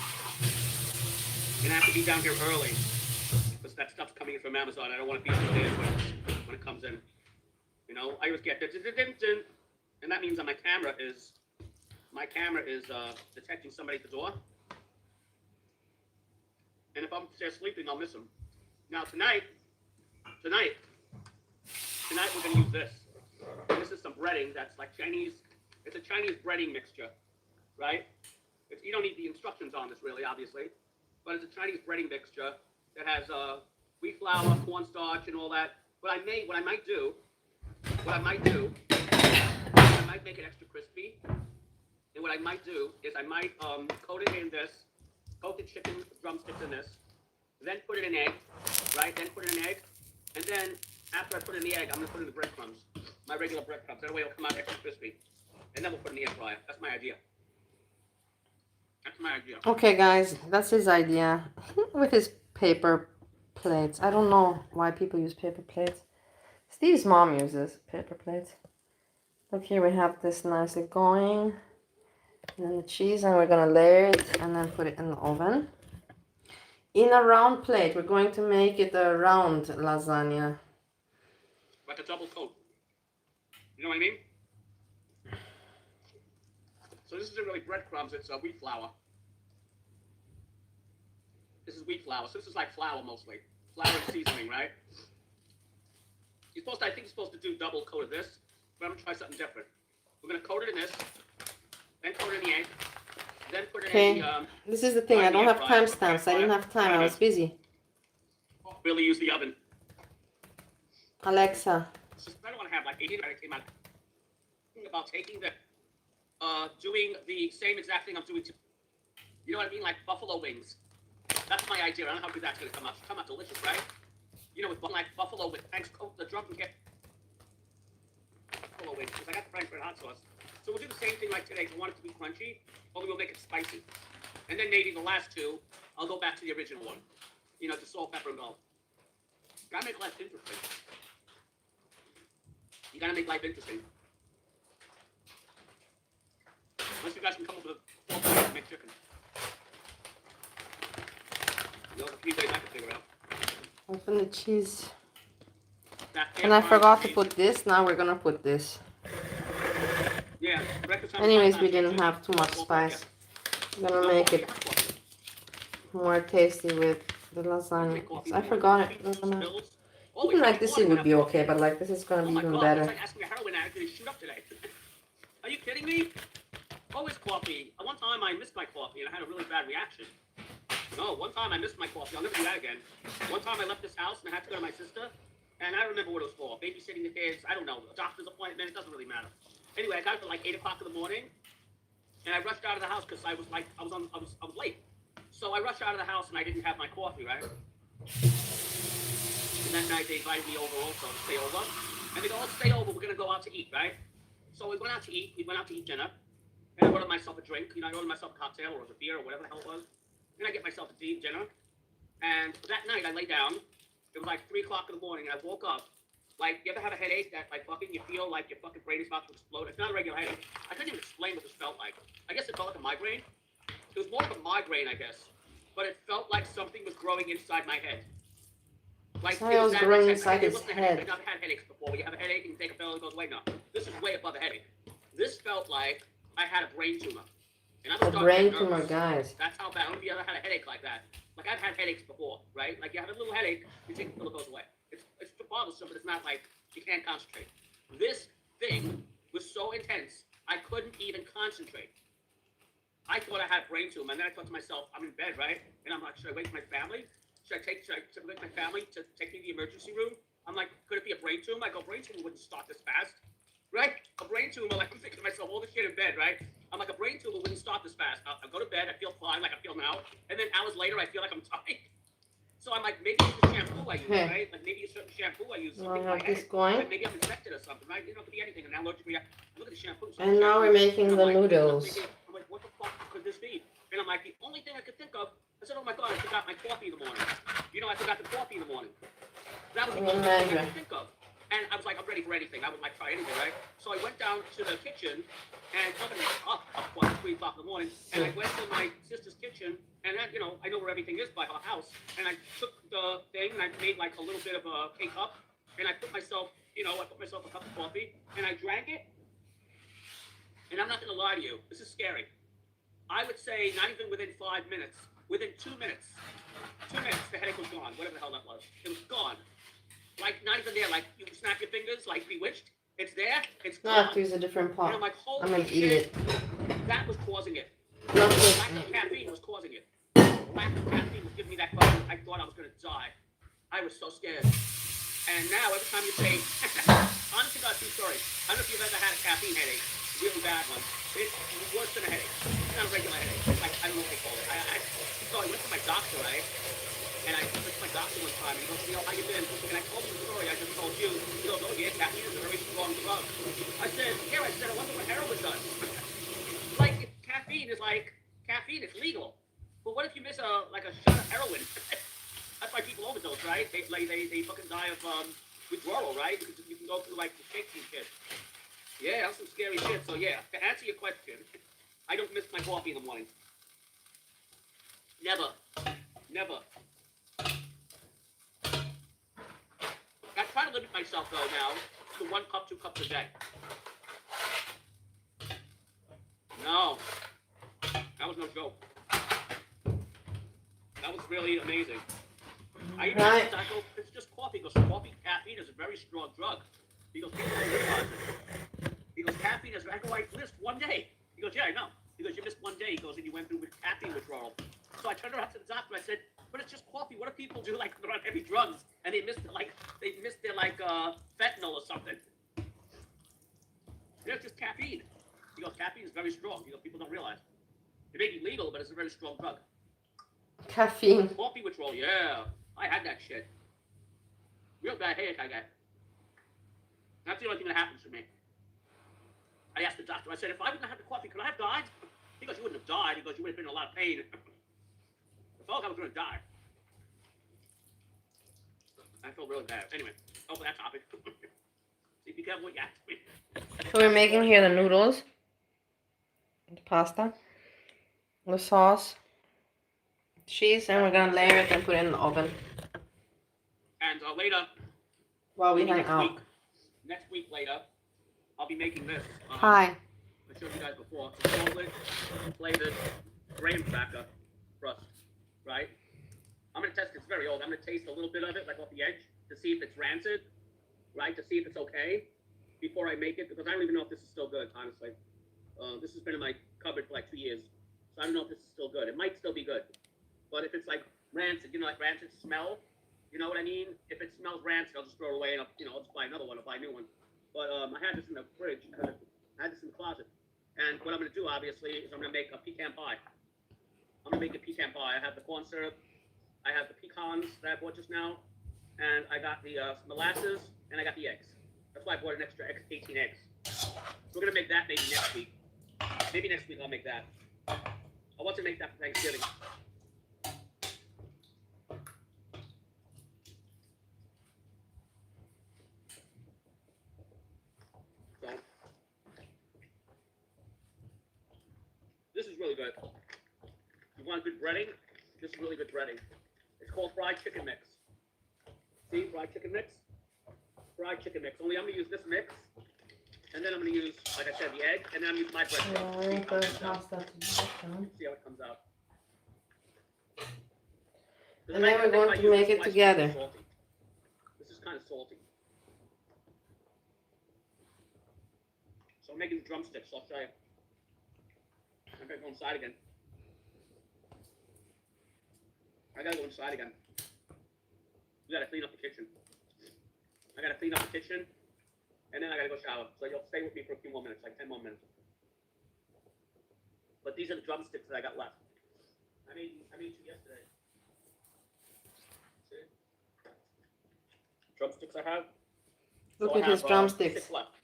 Gonna have to be down here early because that stuff's coming in from Amazon. I don't want to be upstairs when it comes in. You know, I always get and that means that my camera is detecting somebody at the door. And if I'm upstairs sleeping, I'll miss them. Now tonight we're gonna use this. This is some breading that's like Chinese. It's a Chinese breading mixture, right? You don't need the instructions on this really, obviously, but it's a Chinese breading mixture that has wheat flour, cornstarch, and all that. What I might do, I might make it extra crispy. And what I might do is I might coat it in this, coat the chicken drumsticks in this, then put it in egg, right? Then put it in egg, and then after I put it in the egg, I'm gonna put it in the breadcrumbs, my regular breadcrumbs. That way it'll come out extra crispy. And then we'll put it in the air fryer. That's my idea. Okay, guys, that's his idea with his paper plates. I don't know why people use paper plates. Steve's mom uses paper plates. Look, here we have this nicely going. And then the cheese, and we're going to layer it and then put it in the oven. In a round plate, we're going to make it a round lasagna. Like a double coat. You know what I mean? So this isn't really breadcrumbs, it's wheat flour. This is wheat flour, so this is like flour mostly. Flour and seasoning, right? I think you're supposed to do double coat of this, but I'm gonna try something different. We're gonna coat it in this, then coat it in the egg, then put it in the this is the thing, I don't have timestamps. I didn't have time, I was busy. Really use the oven. Alexa. I don't want to have like 80 minutes. Thinking about taking the doing the same exact thing I'm doing to, you know what I mean, like buffalo wings. That's my idea. I don't know how good that's gonna come out. It's come out delicious, right? You know, with like buffalo with thanks coat the drum and get buffalo wings because I got the French red hot sauce. So we'll do the same thing like today. If we want it to be crunchy, only we'll make it spicy. And then maybe the last two, I'll go back to the original one. You know, just salt, pepper, and go. Gotta make life interesting. You gotta make life interesting. Unless you guys can come up with a 4 ways to make chicken. Those are 3 ways I can figure out. Open the cheese. And I forgot to put this. Now we're gonna put this. Yeah. Anyways, we didn't have too much spice. I'm gonna make it more tasty with the lasagna. I forgot it. Even like this, it would be okay, but like this is gonna be even better. It's like asking a heroin addict to shoot up today. Are you kidding me? Always coffee. One time I missed my coffee and I had a really bad reaction. No, one time I missed my coffee. I'll never do that again. One time I left this house and I had to go to my sister And I remember what it was for. Babysitting the kids. I don't know. A doctor's appointment. It doesn't really matter. Anyway, I got up at like 8 o'clock in the morning, and I rushed out of the house because I was late. So I rushed out of the house, and I didn't have my coffee, right? And that night they invited me over also to stay over. And they go, let's stay over. We're gonna go out to eat, right? So we went out to eat. We went out to eat dinner. And I ordered myself a drink. I ordered myself a cocktail or a beer or whatever the hell it was. And I get myself a dinner. And that night I lay down. It was like 3 o'clock in the morning, and I woke up. Like, you ever have a headache that, like, fucking, you feel like your fucking brain is about to explode? It's not a regular headache. I couldn't even explain what this felt like. I guess it felt like a migraine. It was more of a migraine, I guess. But it felt like something was growing inside my head. Like, it was growing inside his head. I've never had headaches before. When you have a headache and you take a pill and it goes away. No, this is way above a headache. This felt like I had a brain tumor. And I was a brain tumor, guys. That's how bad. I don't know if you ever had a headache like that. Like, I've had headaches before, right? Like, you have a little headache, you take a pill, it goes away. It's bothersome, but it's not like you can't concentrate. This thing was so intense, I couldn't even concentrate. I thought I had a brain tumor, and then I thought to myself, I'm in bed, right? And I'm like, should I wake my family? Should I wake my family to take me to the emergency room? I'm like, could it be a brain tumor? I go, brain tumor wouldn't start this fast, right? A brain tumor, like, I'm thinking to myself, all this shit in bed, right? I'm like, a brain tumor wouldn't start this fast. I'll go to bed, I feel fine, like I feel now, and then hours later, I feel like I'm dying. So I'm like, maybe it's the shampoo I use, right? Like, maybe it's a certain shampoo I use. Well, I have this going. Like, maybe I'm infected or something, right? It could be anything, an allergic reaction. Look at the shampoo. And now we're making the noodles. I'm like, what the fuck could this be? And I'm like, the only thing I could think of, I said, oh my God, I forgot my coffee in the morning. I forgot the coffee in the morning. That was the only thing I could think of. And I was like, I'm ready for anything. I would like try anything, right? So I went down to the kitchen, and somebody was up 3 o'clock in the morning, and I went to my sister's kitchen, and then, I know where everything is by her house, and I took the thing, and I made like a little bit of a K-cup, and I put myself, a cup of coffee, and I drank it, and I'm not going to lie to you, this is scary. I would say not even within 5 minutes, within 2 minutes, the headache was gone, whatever the hell that was. It was gone. Like, not even there. Like, you snap your fingers, like Bewitched. It's there. It's gone. I have to use a different pot. And I'm like, holy I'm going to eat it. That was causing it. Not Lack of caffeine was causing it. Lack of caffeine was giving me that fucking, I thought I was going to die. I was so scared. And now, every time you say, honestly, God, true story. I don't know if you've ever had a caffeine headache. Really bad one. It's worse than a headache. It's not a regular headache. It's like, I don't know what they call it. So I went to my doctor, right? And I went to my doctor one time, and he goes, how you been? And I told him the story I just told you. He goes, oh yeah, caffeine is a very strong drug. I said, I wonder what heroin does. Like, caffeine is legal. But what if you miss a shot of heroin? That's why people overdose, right? They fucking die of withdrawal, right? Because you can go through like the shakes and shit. Yeah, that's some scary shit. So yeah, to answer your question, I don't miss my coffee in the morning. Never. I try to limit myself though now to 1 cup, 2 cups a day. No, that was no joke. That was really amazing. I go, it's just coffee. Because caffeine is a very strong drug. He goes, people don't realize it. He goes, caffeine is. I go, I missed 1 day. He goes, yeah, I know. He goes, you missed 1 day. He goes, and you went through with caffeine withdrawal. So I turned around to the doctor. I said, but it's just coffee. What do people do like they're on heavy drugs and they missed their fentanyl or something? It's just caffeine. He goes, caffeine is very strong. He goes, people don't realize. It may be legal, but it's a very strong drug. Caffeine. Coffee withdrawal, yeah. I had that shit. Real bad headache I got. That's the only thing that happens to me. I asked the doctor, I said, if I wouldn't have had the coffee, could I have died? He goes, you wouldn't have died. He goes, you would have been in a lot of pain. I felt like I was going to die. I feel really bad. Anyway, over that topic. See, be careful what you ask me. So we're making here the noodles, the pasta, the sauce, cheese, and we're going to layer it and put it in the oven. And later, while we hang out. Next week later, I'll be making this. Hi. I showed you guys before. Chocolate flavored graham cracker crust, right? I'm going to test it. It's very old. I'm going to taste a little bit of it, like off the edge, to see if it's rancid, right? To see if it's okay before I make it, because I don't even know if this is still good, honestly. This has been in my cupboard for like 2 years, so I don't know if this is still good. It might still be good, but if it's like rancid, like rancid smell, You know what I mean? If it smells rancid, I'll just throw it away and I'll just buy another one. I'll buy a new one. But I had this in the fridge. I had this in the closet. And what I'm going to do, obviously, is I'm going to make a pecan pie. I'm going to make a pecan pie. I have the corn syrup. I have the pecans that I bought just now. And I got the molasses. And I got the eggs. That's why I bought an extra 18 eggs. We're going to make that maybe next week. Maybe next week I'll make that. I want to make that for Thanksgiving. So, this is really good. You want good breading? This is really good breading. It's called fried chicken mix. See, fried chicken mix? Fried chicken mix. Only I'm going to use this mix. And then I'm going to use, like I said, the egg. And then I'm going to use my bread. See how it comes out. And then we're going to make it together. This is kind of salty. So I'm making the drumsticks. So I'll show you. I'm going to go inside again. I got to go inside again. We got to clean up the kitchen. I got to clean up the kitchen. And then I got to go shower. So you'll stay with me for a few more minutes, like 10 more minutes. But these are the drumsticks that I got left. I made two yesterday. See? Drumsticks I have. Look So at his drumsticks. 6 left.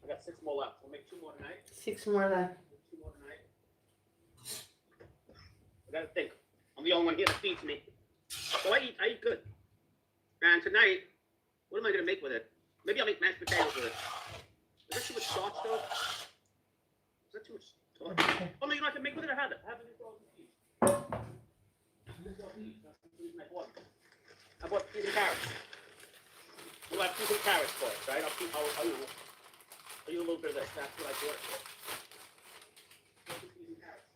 I got 6 more left. We'll make 2 more tonight. 6 more left. 2 more tonight. I gotta think. I'm the only one here that feeds me. So I eat good. And tonight, what am I gonna make with it? Maybe I'll make mashed potatoes with it. Is that too much starch though? Is that too much starch? Oh no, you don't have to make with it or have it. Have it in frozen peas. I bought peas and carrots. We'll have peas and carrots for it, right? I'll use a little bit of this. That's what I bought it for. Peas and carrots.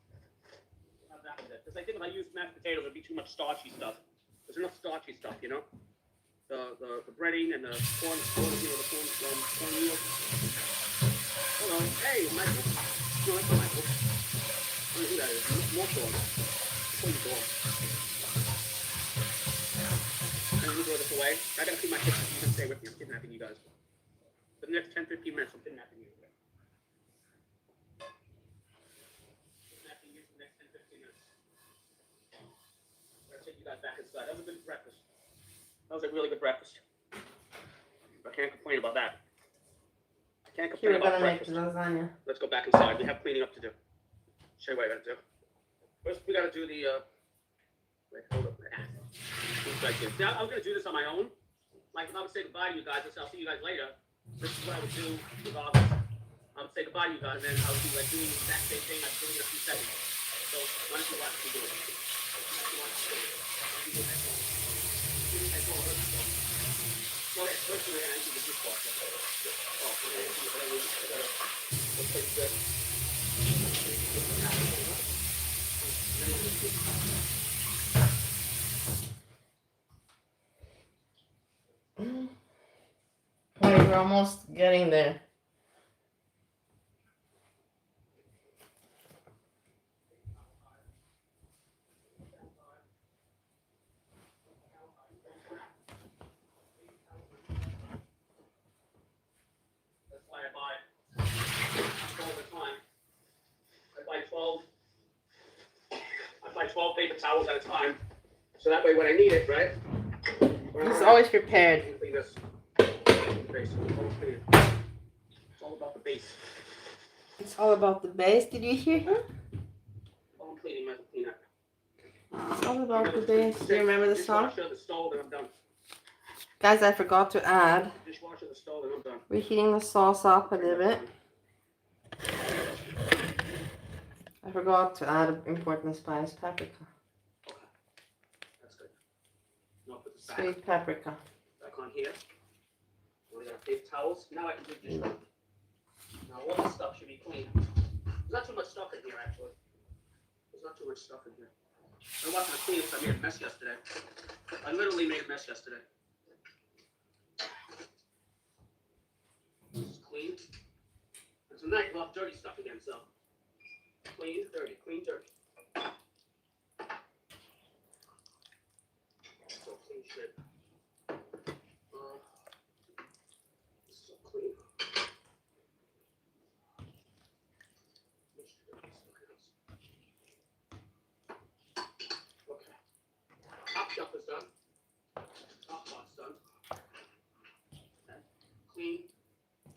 We'll have that with it. Because I think if I use mashed potatoes, it'd be too much starchy stuff. There's enough starchy stuff, you know? The breading and the corn meal. Hello. Hey, Michael. No, that's not Michael. I don't know who that is. More corn. Before you go. And let me throw this away. I gotta clean my kitchen so you can stay with me. I'm kidnapping you guys. For the next 10-15 minutes, I'm kidnapping you. Kidnapping you for the next 10-15 minutes. I'm gonna take you guys back inside. That was a good breakfast. That was a really good breakfast. I can't complain about that. I can't complain about breakfast. Make lasagna. Let's go back inside. We have cleaning up to do. Show you what I gotta do. First, we gotta do the. Wait, hold up. Like this. Now, I was gonna do this on my own. Like, if I would say goodbye to you guys, I'll see you guys later. This is what I would do with August. I would say goodbye to you guys, and then I would be like doing the exact same thing. I'd do it in a few seconds. So, why don't you watch me do it? Okay, first we're gonna empty the dishwasher. Oh, we're gonna empty whatever we gotta replace this. We're almost getting there. I buy 12 paper towels at a time. So that way when I need it, right? It's always prepared. It's all about the base. It's all about the base. Did you hear him? I'm cleaning my peanut. It's all about the base. Do you remember the song? Dishwasher, the stove, and I'm done. Guys, I forgot to add. Dishwasher, the stove, and I'm done. We're heating the sauce up a little bit. I forgot to add an important spice, paprika. Okay. That's good. Now put this back. Sweet paprika. Back on here. We got paper towels. Now I can do dishwasher. Now all this stuff should be clean. There's not too much stuff in here, actually. There's not too much stuff in here. I wasn't gonna clean it because I made a mess yesterday. I literally made a mess yesterday. This is clean. And tonight we'll have dirty stuff again, so. Clean, dirty, clean, dirty. So clean shit.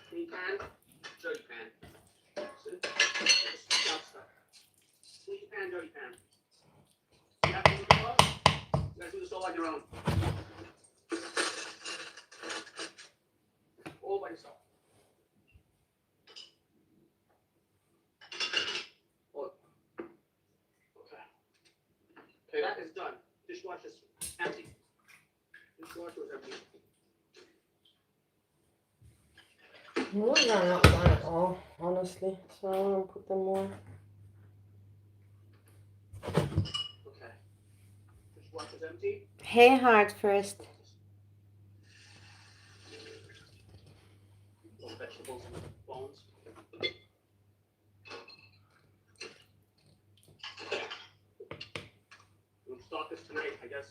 clean pan, dirty pan. See? Just stuff. Clean pan, dirty pan. You have to do this all? You gotta do this all on your own. All by yourself. Okay, that is done. Dishwasher's empty. Dishwasher is empty. Those are not done at all, honestly. So I'm gonna put them more. Okay. Dishwasher's empty. Hey, heart first. Little vegetables and bones. We'll start this tonight, I guess.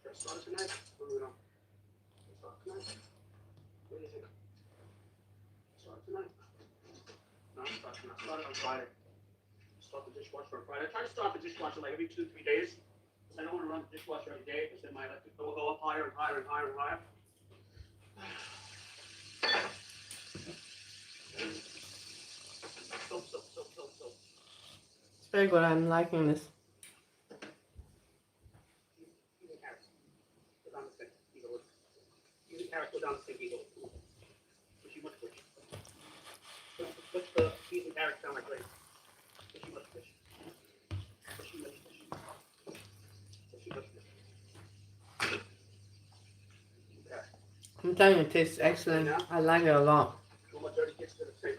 Should I start it tonight? I don't know. Start it tonight? What do you think? Start it tonight? No, start tonight. Start it on Friday. Start the dishwasher on Friday. I try to start the dishwasher like every 2-3 days. Because I don't want to run the dishwasher every day because then my electric bill will go up higher and higher and higher and higher. Soap. It's very good. I'm liking this. Using carrots. Go down the sink. Easily. Using carrots, go down the sink easily. Pushy much fish. Push the peas and carrots down my plate. Pushy much fish. Pushy much fish. Pushy much fish. Okay. I'm telling you, it tastes excellent. I like it a lot. No more dirty gets to the sink.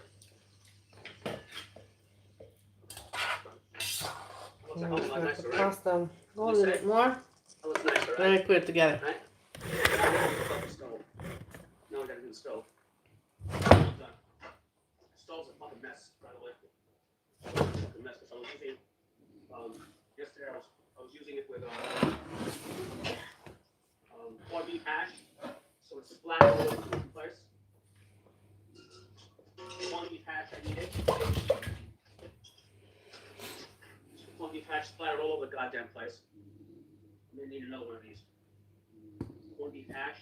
Looks like a whole lot nicer, right? Pasta. Go a little bit more. That looks nicer, right? Then we put it together. Right? Now we gotta do the stove. Now we gotta do the stove. Done. The stove's a fucking mess, by the way. It's a fucking mess because I was using yesterday I was using it with corned beef hash, so it's splattered all over the place. Corned beef hash I needed. Corned beef hash splattered all over the goddamn place. I'm gonna need another one of these. Corned beef hash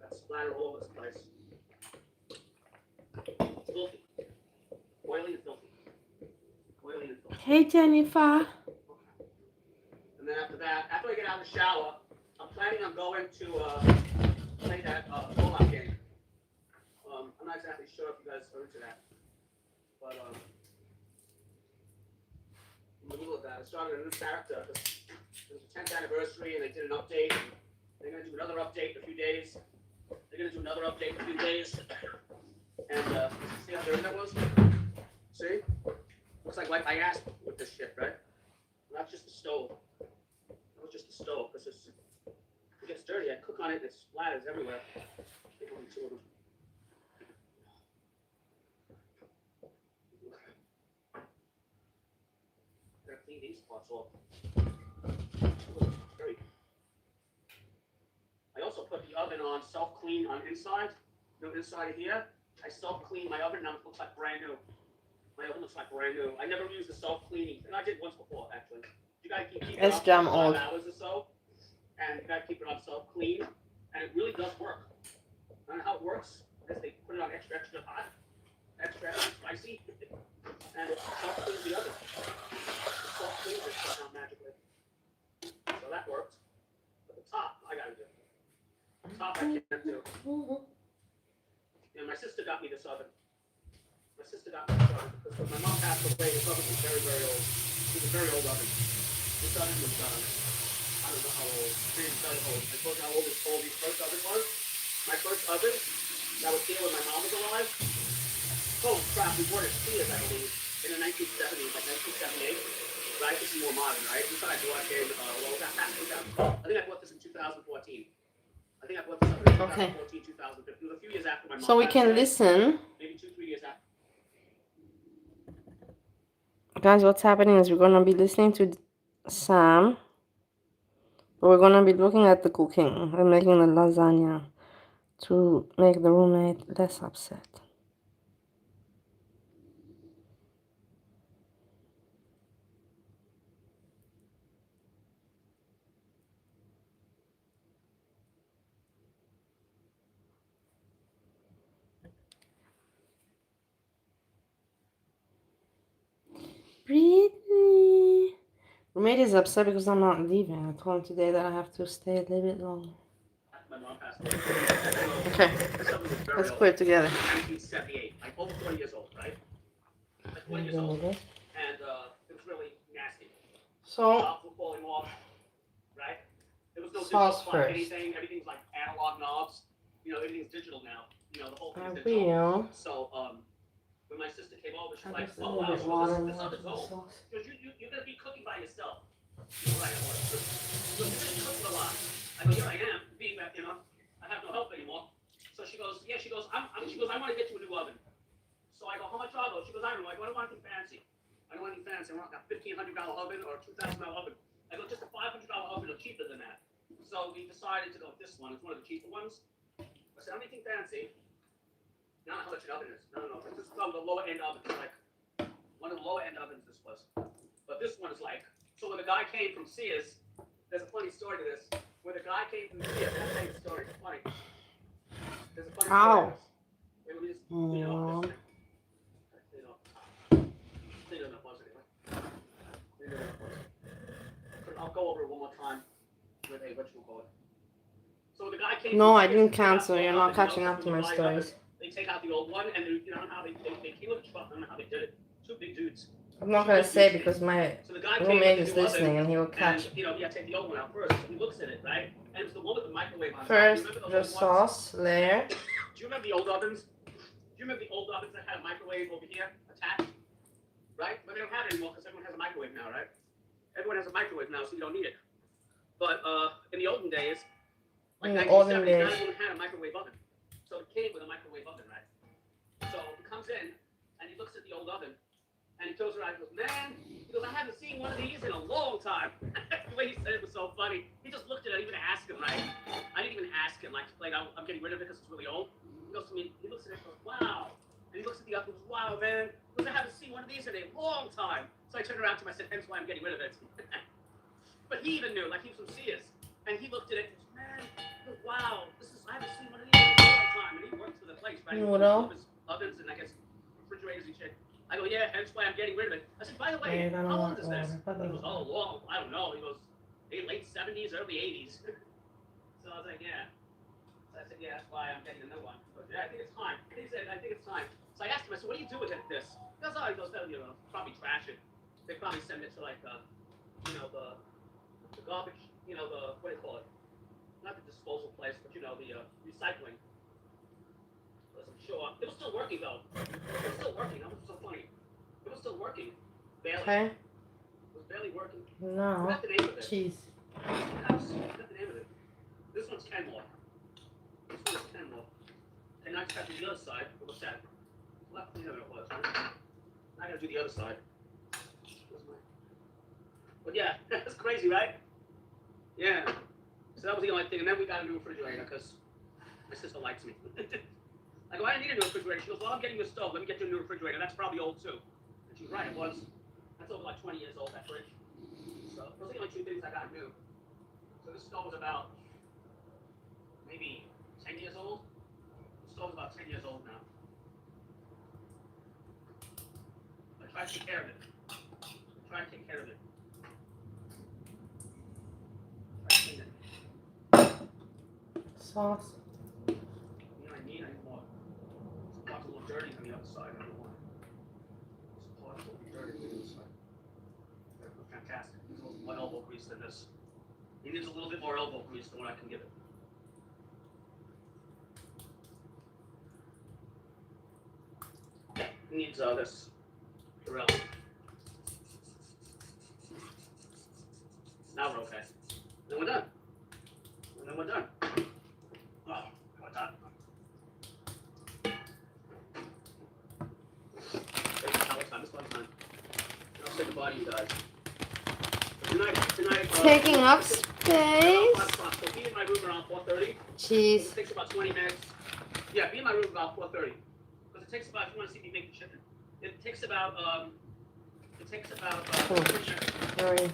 got splattered all over this place. It's filthy. Oily and filthy. Oily and filthy. Hey, Jennifer. And then after that, after I get out of the shower, I'm planning on going to play that roll-out game. I'm not exactly sure if you guys are into that, but in the middle of that, I started a new character. It was the 10th anniversary, and they did an update. And they're gonna do another update in a few days. They're gonna do another update in a few days. And see how dirty that was? See? Looks like I asked with this shit, right? That's just the stove. That was just the stove, because it gets dirty. I cook on it, and it splatters everywhere. Take only 2 of them. Gotta clean these spots off. Dirty. I also put the oven on self-clean on inside. You know, inside of here, I self-clean my oven, and it looks like brand new. My oven looks like brand new. I never used the self-cleaning, and I did once before, actually. You gotta keep it It's up damn for 5 old. hours or so, and you gotta keep it on self-clean, and it really does work. I don't know how it works. I guess they put it on extra hot, extra spicy, and it self-cleans the oven. It self-cleans it somehow magically. So that worked. But the top, I gotta do. The top I can't do. And my sister got me this oven. My sister got me this oven because when my mom passed away, this oven was very, very old. It was a very old oven. This oven was, I don't know how old. It's very old. I told you how old this first oven was. My first oven that was here when my mom was alive. Holy crap, we bought it Sears, I believe, in the 1970s, like 1978. Right, this is more modern, right? This one I bought in, well, I think I bought this in 2014. I think I bought this up in 2014, 2015. It was a few years after my mom. So we can listen. Maybe 2-3 years after. Guys, what's happening is we're going to be listening to Sam. But we're going to be looking at the cooking. We're making the lasagna to make the roommate less upset. Roommate is upset because I'm not leaving. I told him today that I have to stay a little bit longer. My mom passed away. Okay, Somebody was very let's old. put it together. 1978, like over 40 years old, right? Like 40 years old. And it was really nasty. So, Knobs were falling off, right? There was no sauce digital plug, first. anything. Everything's like analog knobs. You know, everything's digital now. You know, the whole I thing's digital. will. So, when my sister came over, she's like, Just a "Oh little wow, bit she water goes, in this the oven's old." sauce. She goes, "You're gonna be cooking by yourself." Right, I was. She goes, "You're gonna be cooking a lot." I go, "Yeah, I am. Being that, I have no help anymore." So she goes, "Yeah." She goes, she goes, "I want to get you a new oven." So I go, "How much are those?" She goes, "I don't know." I go, "I don't want anything fancy. I don't want anything fancy. I want a $1,500 oven or a $2,000 oven." I go, "Just a $500 oven or cheaper than that." So we decided to go with this one. It's one of the cheaper ones. I said, "I don't anything fancy." Not how much an oven is. No. This is from the lower end oven. Like one of the lower end ovens this was. But this one is like, so when the guy came from Sears, there's a funny story to this. When the guy came from Sears, I'll tell you the story. It's funny. There's a funny story to this. Wait, let me just clean off this thing. Clean off the top. Clean it up once anyway. Clean it up once. I'll go over it one more time with a, what you call it. So the guy came. No, I didn't cancel. You're not catching up to my stories. They take out the old one, and you know how they came with the truck. I don't know how they did it. Two big dudes. I'm not gonna say because my roommate is listening and he will catch. And, you take the old one out first. So he looks at it, right? And it's the one with the microwave on top. First, the sauce layer. Do you remember the old ovens? Do you remember the old ovens that had a microwave over here attached? Right? But they don't have it anymore because everyone has a microwave now, right? Everyone has a microwave now, so you don't need it. But in the olden days, like 1970s, not everyone had a microwave oven. So it came with a microwave oven, right? So he comes in and he looks at the old oven and he turns around and goes, "Man," he goes, "I haven't seen one of these in a long time." The way he said it was so funny. He just looked at it. I didn't even ask him, right? I didn't even ask him, like, I'm getting rid of it because it's really old. He goes to me, he looks at it and goes, "Wow." And he looks at the oven and goes, "Wow, man." He goes, "I haven't seen one of these in a long time." So I turned around to him, I said, "Hence why I'm getting rid of it." But he even knew, like he was from Sears. And he looked at it and goes, "Man, wow, I haven't seen one of these in a long time." And he works for the place, right? He all his ovens and I guess refrigerators and shit. I go, "Yeah, hence why I'm getting rid of it." I said, "By the way, how old is this?" He goes, "Oh, long. I don't know." He goes, "Late 70s, early 80s." So I was like, "Yeah." So I said, "Yeah, that's why I'm getting a new one." But yeah, I think it's time. He said, "I think it's time." So I asked him, I said, "What do you do with this?" He goes, "Oh," he goes, "Probably trash it. They probably send it to like, the garbage, what do you call it? Not the disposal place, but the recycling. I'm sure it was still working though. It was still working. That was so funny. It was still working. Barely. Okay. It was barely working. No. What's the name of it? Cheese. What's the name of it? This one's Kenmore. This one is Kenmore. And I just got to the other side. What's that? Left. You know what it was, right? I gotta do the other side. But yeah, that's crazy, right? Yeah. So that was the only thing. And then we got a new refrigerator because my sister likes me. I go, "I didn't need a new refrigerator." She goes, "Well, I'm getting you a stove. Let me get you a new refrigerator. That's probably old too." And she's right, it was. That's over like 20 years old, that fridge. So those are the only two things I got new. So this stove was about maybe 10 years old. The stove's about 10 years old now. I try to take care of it. Sauce. I need more. This pot's a little dirty on the other side. I don't know why. This pot's a little dirty on the other side. Fantastic. There's a little more elbow grease than this. It needs a little bit more elbow grease than what I can give it. It needs this. Purell. Now we're okay. Then we're done. Oh, we're done. This one's done. I'll say goodbye to you guys. Tonight. Taking up space. So be in my room around 4:30. Cheese. It takes about 20 minutes. Yeah, be in my room about 4:30. Because it takes about, if you want to see me make the chicken, it takes about 3 minutes. Very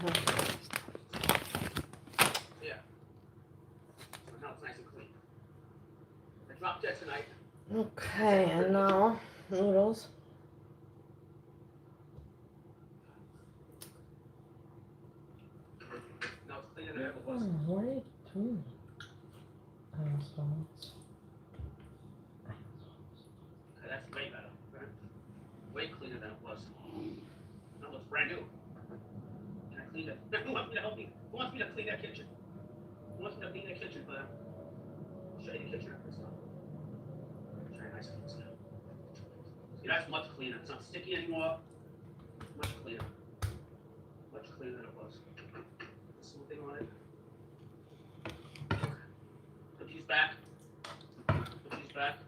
Yeah. So now it's nice and clean. I dropped dead tonight. Okay, and now noodles. what are you doing? Okay, that's way better. Right? Way cleaner than it was. That looks brand new. Can I clean it? Who wants me to help me? Who wants me to clean that kitchen? Who wants me to clean that kitchen for them? I'll show you the kitchen after this stuff. Very nice and stuff. See, that's much cleaner. It's not sticky anymore. Much cleaner. Much cleaner than it was. The smoothing on it. Put these back. Put these back.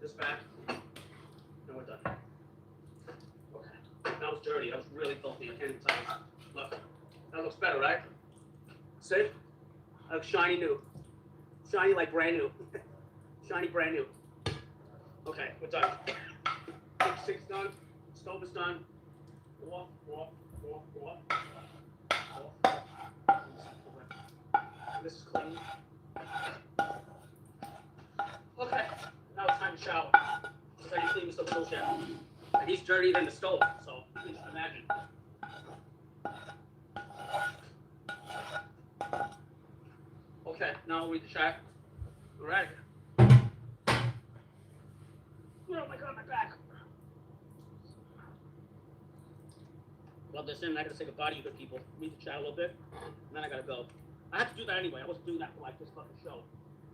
This back. And we're done. Okay. That was dirty. That was really filthy. I can't even tell you. Look. That looks better, right? See? That looks shiny new. Shiny like brand new. Shiny brand new. Okay, we're done. Sink's done. Stove is done. Off. This is clean. Okay, now it's time to shower. Just like you clean yourself a shower. And he's dirtier than the stove, so you can just imagine. Okay, now we'll read the chat. All right. Oh my god, my back. Rub this in, I gotta say goodbye to you good people. Read the chat a little bit, and then I gotta go. I have to do that anyway. I wasn't doing that for like this fucking show.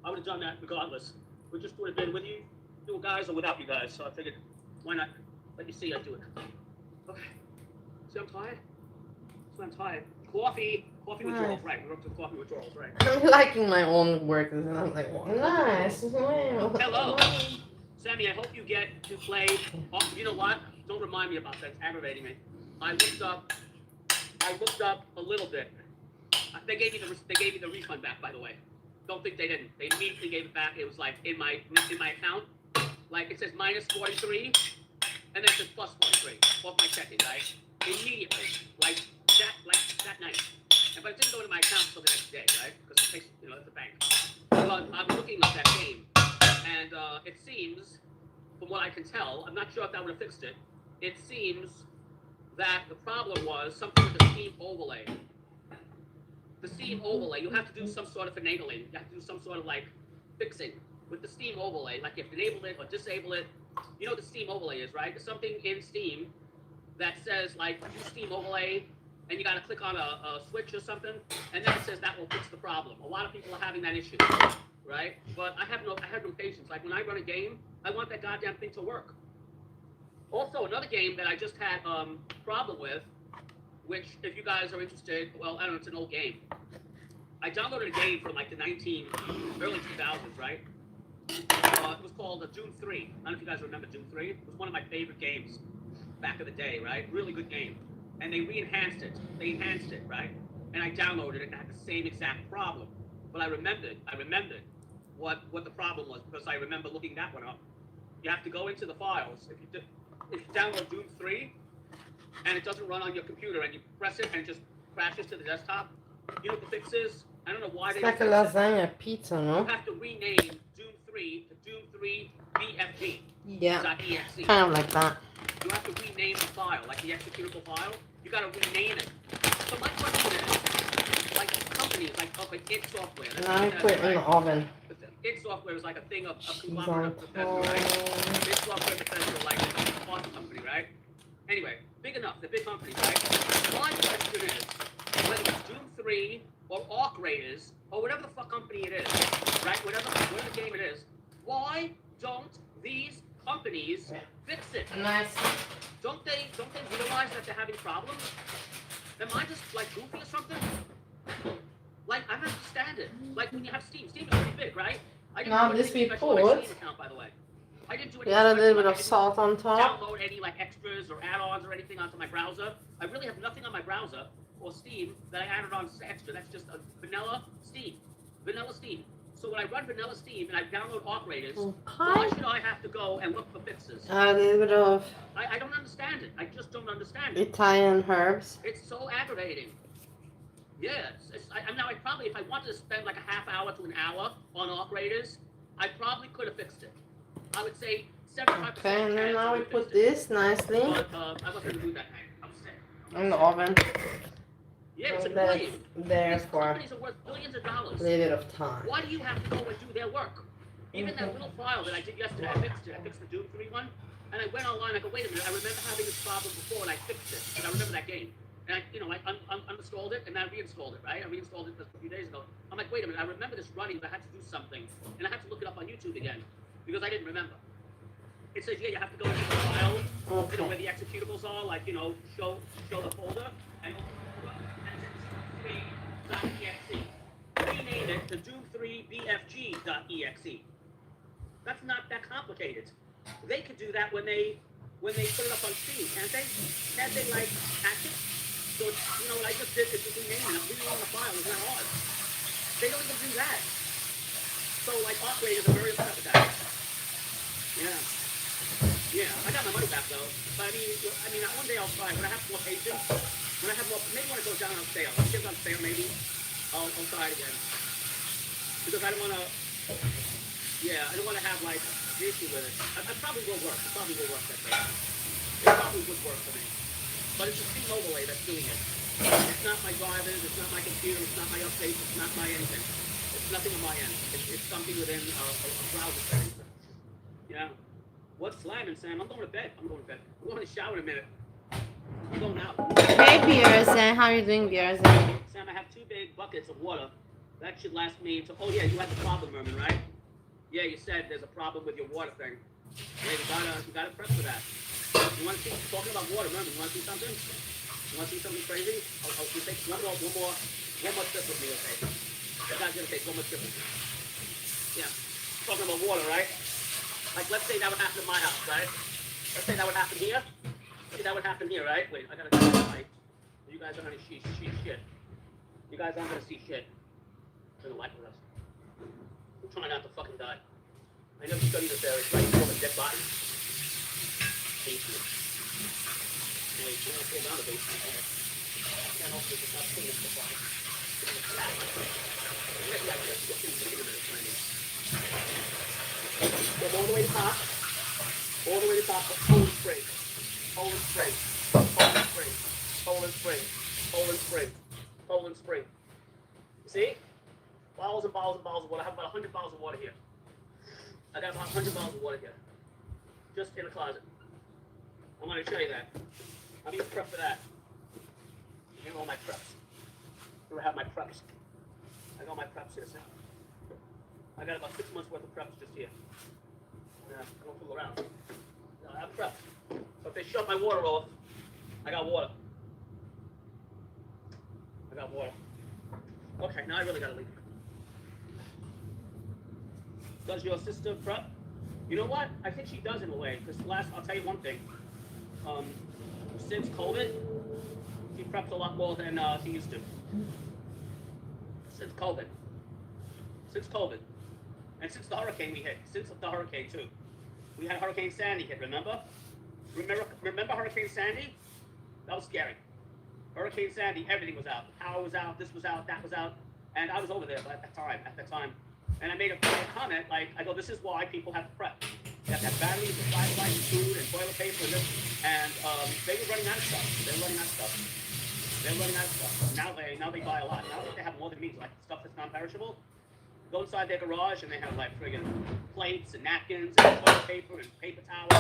I would have done that regardless. We just would have been with you guys or without you guys. So I figured, why not let you see I do it. Okay. See, I'm tired. See, I'm tired. Coffee withdrawals, right. We're up to coffee withdrawals, right. I'm liking my own work, and I'm like, well, nice. Hello. Sammy, I hope you get to play. Oh, you know what? Don't remind me about that. It's aggravating me. I looked up a little bit. They gave me the refund back, by the way. Don't think they didn't. They immediately gave it back. It was like in my account, like it says minus 43, and then it says plus 43 off my checking, right? Immediately, like that night. But it didn't go into my account until the next day, right? Because it takes, it's a bank. But I'm looking up that game, and it seems, from what I can tell, I'm not sure if that would have fixed it. It seems that the problem was something with the Steam overlay. The Steam overlay, you have to do some sort of finagling. You have to do some sort of like fixing with the Steam overlay. Like you have to enable it or disable it. You know what the Steam overlay is, right? There's something in Steam that says like use Steam overlay, and you got to click on a switch or something, and then it says that will fix the problem. A lot of people are having that issue, right? But I have no patience. Like when I run a game, I want that goddamn thing to work. Also, another game that I just had problem with, which if you guys are interested, well, I don't know, it's an old game. I downloaded a game from like the early 2000s, right? It was called Doom 3. I don't know if you guys remember Doom 3. It was one of my favorite games back in the day, right? Really good game. And they enhanced it, right? And I downloaded it and I had the same exact problem. But I remembered what the problem was because I remember looking that one up. You have to go into the files. If you download Doom 3 and it doesn't run on your computer and you press it and it just crashes to the desktop, you know what the fix is? I don't know why It's they like a lasagna pizza, no? You have to rename Doom 3 to Doom 3 BFG. Yeah, .exe. kind of like that. You have to rename the file, like the executable file. You got to rename it. So my question is, like companies, like id Software. Now I put it in the oven. id Software is like a thing of conglomerate of Bethesda, right? id Software Bethesda, like a awesome company, right? Anyway, big enough, the big company, right? My question is, whether it's Doom 3 or Arc Raiders or whatever the fuck company it is, right? Whatever game it is, why don't these companies fix it? Nice. Don't they realize that they're having problems? Am I just like goofy or something? Like I don't understand it. Like when you have Steam is pretty big, right? I didn't Now do this anything we special on my put. Steam account, by the way. I didn't do We anything add a special, little bit like, of I salt on didn't top. download any like extras or add-ons or anything onto my browser. I really have nothing on my browser or Steam that I added on extra. That's just a vanilla Steam. So when I run vanilla Steam and I download Arc Raiders, why should I have to go and look for fixes? Add a little bit of I don't understand it. I just don't understand it. Italian herbs. It's so aggravating. Yeah, now I probably, if I wanted to spend like a half hour to an hour on Arc Raiders, I probably could have fixed it. I would say 75%. Okay, and then now we put this nicely But I wasn't in the mood that night. I was sick. in the oven. Yeah, it's And that's annoying. there These for companies are worth billions of dollars. a little bit of time. Why do you have to go and do their work? Even that little file that I did yesterday, I fixed it. I fixed the Doom 3 one. And I went online, I go, wait a minute, I remember having this problem before and I fixed it. And I remember that game. And I uninstalled it and then I reinstalled it, right? I reinstalled it just a few days ago. I'm like, wait a minute, I remember this running, but I had to do something. And I had to look it up on YouTube again because I didn't remember. It says, yeah, you have to go into the file, where the executables are, like, show the folder, and Doom3.exe. Rename it to Doom3BFG.exe. That's not that complicated. They could do that when they put it up on Steam, can't they? Can't they like hack it? So it's, what I just did is just rename it. Renaming the file is not hard. They don't even do that. So like operators are very upset with that. Yeah, I got my money back though. But I mean, one day I'll try. When I have more patience, maybe when it goes down on sale. When it gets on sale, maybe I'll try it again. Because I don't want to. Yeah, I don't want to have like the issue with it. I probably will work. It probably will work that day. It probably would work for me. But it's the T-Mobile way that's doing it. It's not my drivers. It's not my computer. It's not my updates. It's not my anything. It's nothing on my end. It's something within a browser setting. Yeah. What's slamming, Sam? I'm going to bed. I'm going to shower in a minute. I'm going out. Hey, Björzen. How are you doing, Björzen? Sam, I have 2 big buckets of water. That should last me until... Oh, yeah, you had the problem, Merman, right? Yeah, you said there's a problem with your water thing. Yeah, you gotta prep for that. You want to see... Talking about water, Merman, you want to see something? You want to see something crazy? I'll take one more trip with me, okay? You guys gonna take one more trip with me. Yeah. Talking about water, right? Like, let's say that would happen in my house, right? Let's say that would happen here. See, that would happen here, right? Wait, I gotta do that right. You guys aren't gonna see shit. You guys aren't gonna see shit. Doesn't like with us. I'm trying not to fucking die. I never studied this area, right? You have a dead body. Basement. Wait, I'm gonna pull down the basement here. I can't open it, it's not clean, it's the body. Go all the way to the top. All the way to the top of Poland Spring. Poland Spring. Poland Spring. Poland Spring. Poland Spring. Poland Spring. See? Bottles and bottles and bottles of water. I have about 100 bottles of water here. I got about 100 bottles of water here. Just in the closet. I'm going to show you that. I'm going to prep for that. Here are all my preps. Here I have my preps. I got my preps here, Sam. I got about 6 months worth of preps just here. I don't fool around. I have preps. So if they shut my water off, I got water. I got water. Okay, now I really gotta leave. Does your sister prep? You know what? I think she does in a way. Because I'll tell you one thing. Since COVID, she preps a lot more than she used to. Since COVID. And since the hurricane we hit. Since the hurricane too. We had Hurricane Sandy hit, remember? Remember Hurricane Sandy? That was scary. Hurricane Sandy, everything was out. The power was out, this was out, that was out. And I was over there at that time. And I made a comment, like, I go, this is why people have to prep. They have to have batteries and flashlights and food and toilet paper and this. And they were running out of stuff. Now they buy a lot. Now they have more than me, like stuff that's non-perishable. Go inside their garage and they have like friggin' plates and napkins and toilet paper and paper towels.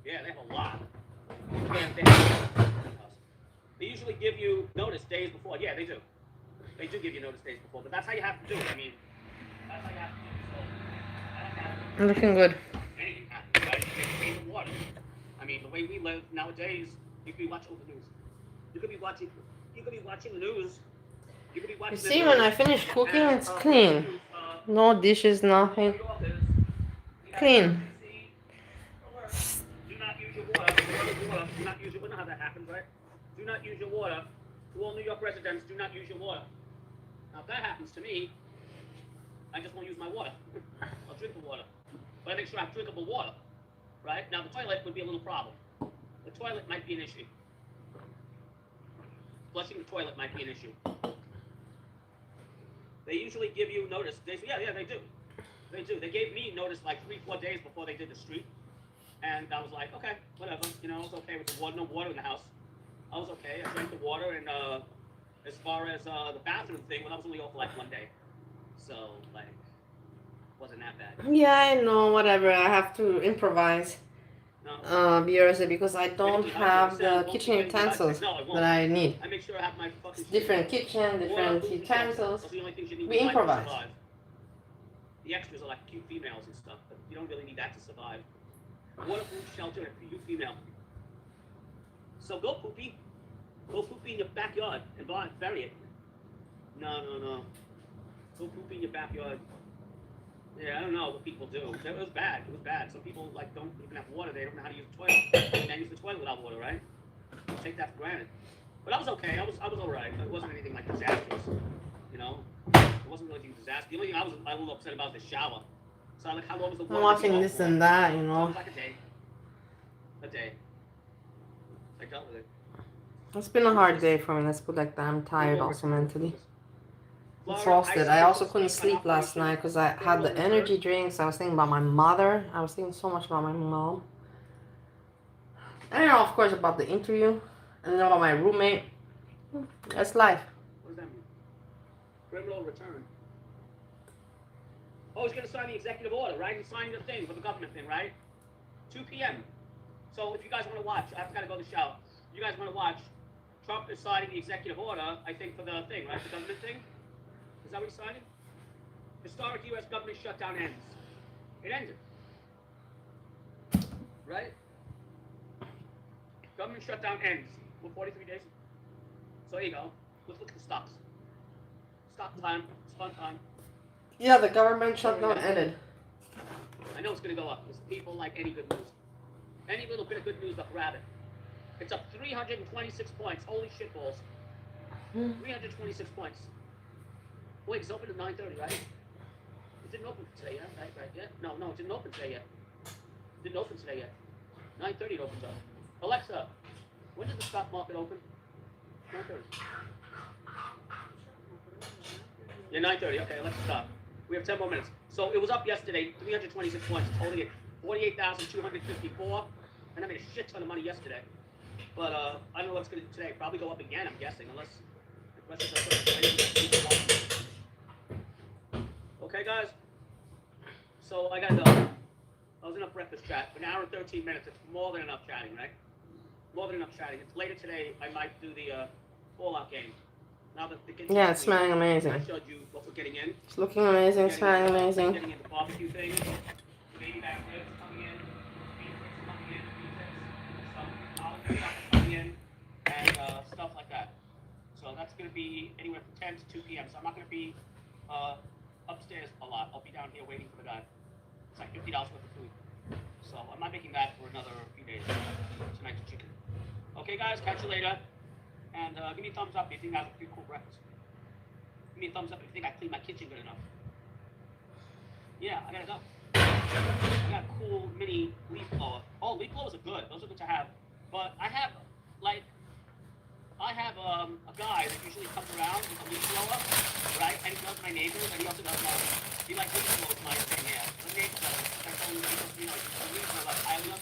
Yeah, they have a lot. They usually give you notice days before. Yeah, they do. They do give you notice days before, but that's how you have to do it. I mean, that's how you have to do it. So, Looking good. anything happens, right? You get paid the water. I mean, the way we live nowadays, you could be watching the news. You could be watching the news. You see, when I finish cooking, it's clean. No dishes, nothing. Clean. Do not use your water. Do not use your water. How that happens, right? Do not use your water. To all New York residents, do not use your water. Now, if that happens to me, I just won't use my water. I'll drink the water. But I make sure I have drinkable water, right? Now, the toilet would be a little problem. The toilet might be an issue. Flushing the toilet might be an issue. They usually give you notice. They do. They do. They gave me notice like 3-4 days before they did the street. And I was like, okay, whatever. You know, it's okay with the water, no water in the house. I was okay. I drank the water, and as far as the bathroom thing, well, I was only off for like 1 day, so like wasn't that bad. Yeah, I know. Whatever. I have to improvise. No. Because I don't Getting dehydrated. have Said I the won't kitchen be getting dehydrated. utensils No, I that won't. I need. I make sure I have my fucking shit. Different kitchen, Water, different food, and shelter. utensils. Those are the only things you need We in life to improvise. survive. The extras are like cute females and stuff, but you don't really need that to survive. Water, food, shelter, and a cute female. So go poopy. Go poopy in your backyard and bury it. No. Go poopy in your backyard. Yeah, I don't know what people do. It was bad. It was bad. Some people like don't even have water. They don't know how to use the toilet. They can't use the toilet without water, right? Take that for granted. But I was okay. I was all right. It wasn't anything like disastrous, you know. It wasn't really anything disastrous. The only thing I was a little upset about was the shower. So like, how long was the water? I'm watching this and that, you So it know. was like a day. I dealt with it. It's been a hard day for me. Let's put like that. I'm tired also mentally. Exhausted. I also couldn't sleep last night because I had the energy drinks. I was thinking about my mother. I was thinking so much about my mom. And then, of course, about the interview. And then about my roommate. That's life. What does that mean? Criminal return. Oh, he's going to sign the executive order, right? He's signing the thing for the government thing, right? 2 p.m. So if you guys want to watch, I've got to go to the shower. You guys want to watch? Trump is signing the executive order, I think, for the thing, right? The government thing? Is that what he's signing? Historic U.S. government shutdown ends. It ended. Right? Government shutdown ends. For 43 days. So there you go. Let's look at the stocks. Stock time. It's fun time. Yeah, the government shutdown ended. I know it's going to go up. Because people like any good news. Any little bit of good news, they'll grab it. It's up 326 points. Holy shitballs. 326 points. Wait, it's open at 9:30, right? It didn't open today yet, right? Yeah? No, it didn't open today yet. It didn't open today yet. 9:30 it opens up. Alexa, when does the stock market open? 9:30. Yeah, 9:30. Okay, let's stop. We have 10 more minutes. So it was up yesterday, 326 points. It's holding at 48,254. And I made a shit ton of money yesterday. But I don't know what's going to do today. Probably go up again, I'm guessing, unless it's okay, guys? So I got to go. That was enough breakfast chat. An hour and 13 minutes. It's more than enough chatting, right? More than enough chatting. It's later today. I might do the Fallout game. Now that the kids Yeah, it's smelling amazing. I showed you what we're getting in. It's looking amazing. It's smelling amazing. Getting in the barbecue thing. Baby back ribs coming in. Beef ribs coming in. Some olive chops coming in. And stuff like that. So that's going to be anywhere from 10 to 2 p.m. So I'm not going to be upstairs a lot. I'll be down here waiting for the guy. It's like $50 worth of food. So I'm not making that for another few days. Tonight's chicken. Okay, guys, catch you later. And give me a thumbs up if you think I have a pretty cool breakfast. Give me a thumbs up if you think I cleaned my kitchen good enough. Yeah, I gotta go. I got a cool mini leaf blower. Oh, leaf blowers are good. Those are good to have. But I have a guy that usually comes around with a leaf blower, right? And he does my neighbors, and he also does he like leaf blows my thing, yeah. The neighbors does it. I told him, the leaves are like piling up.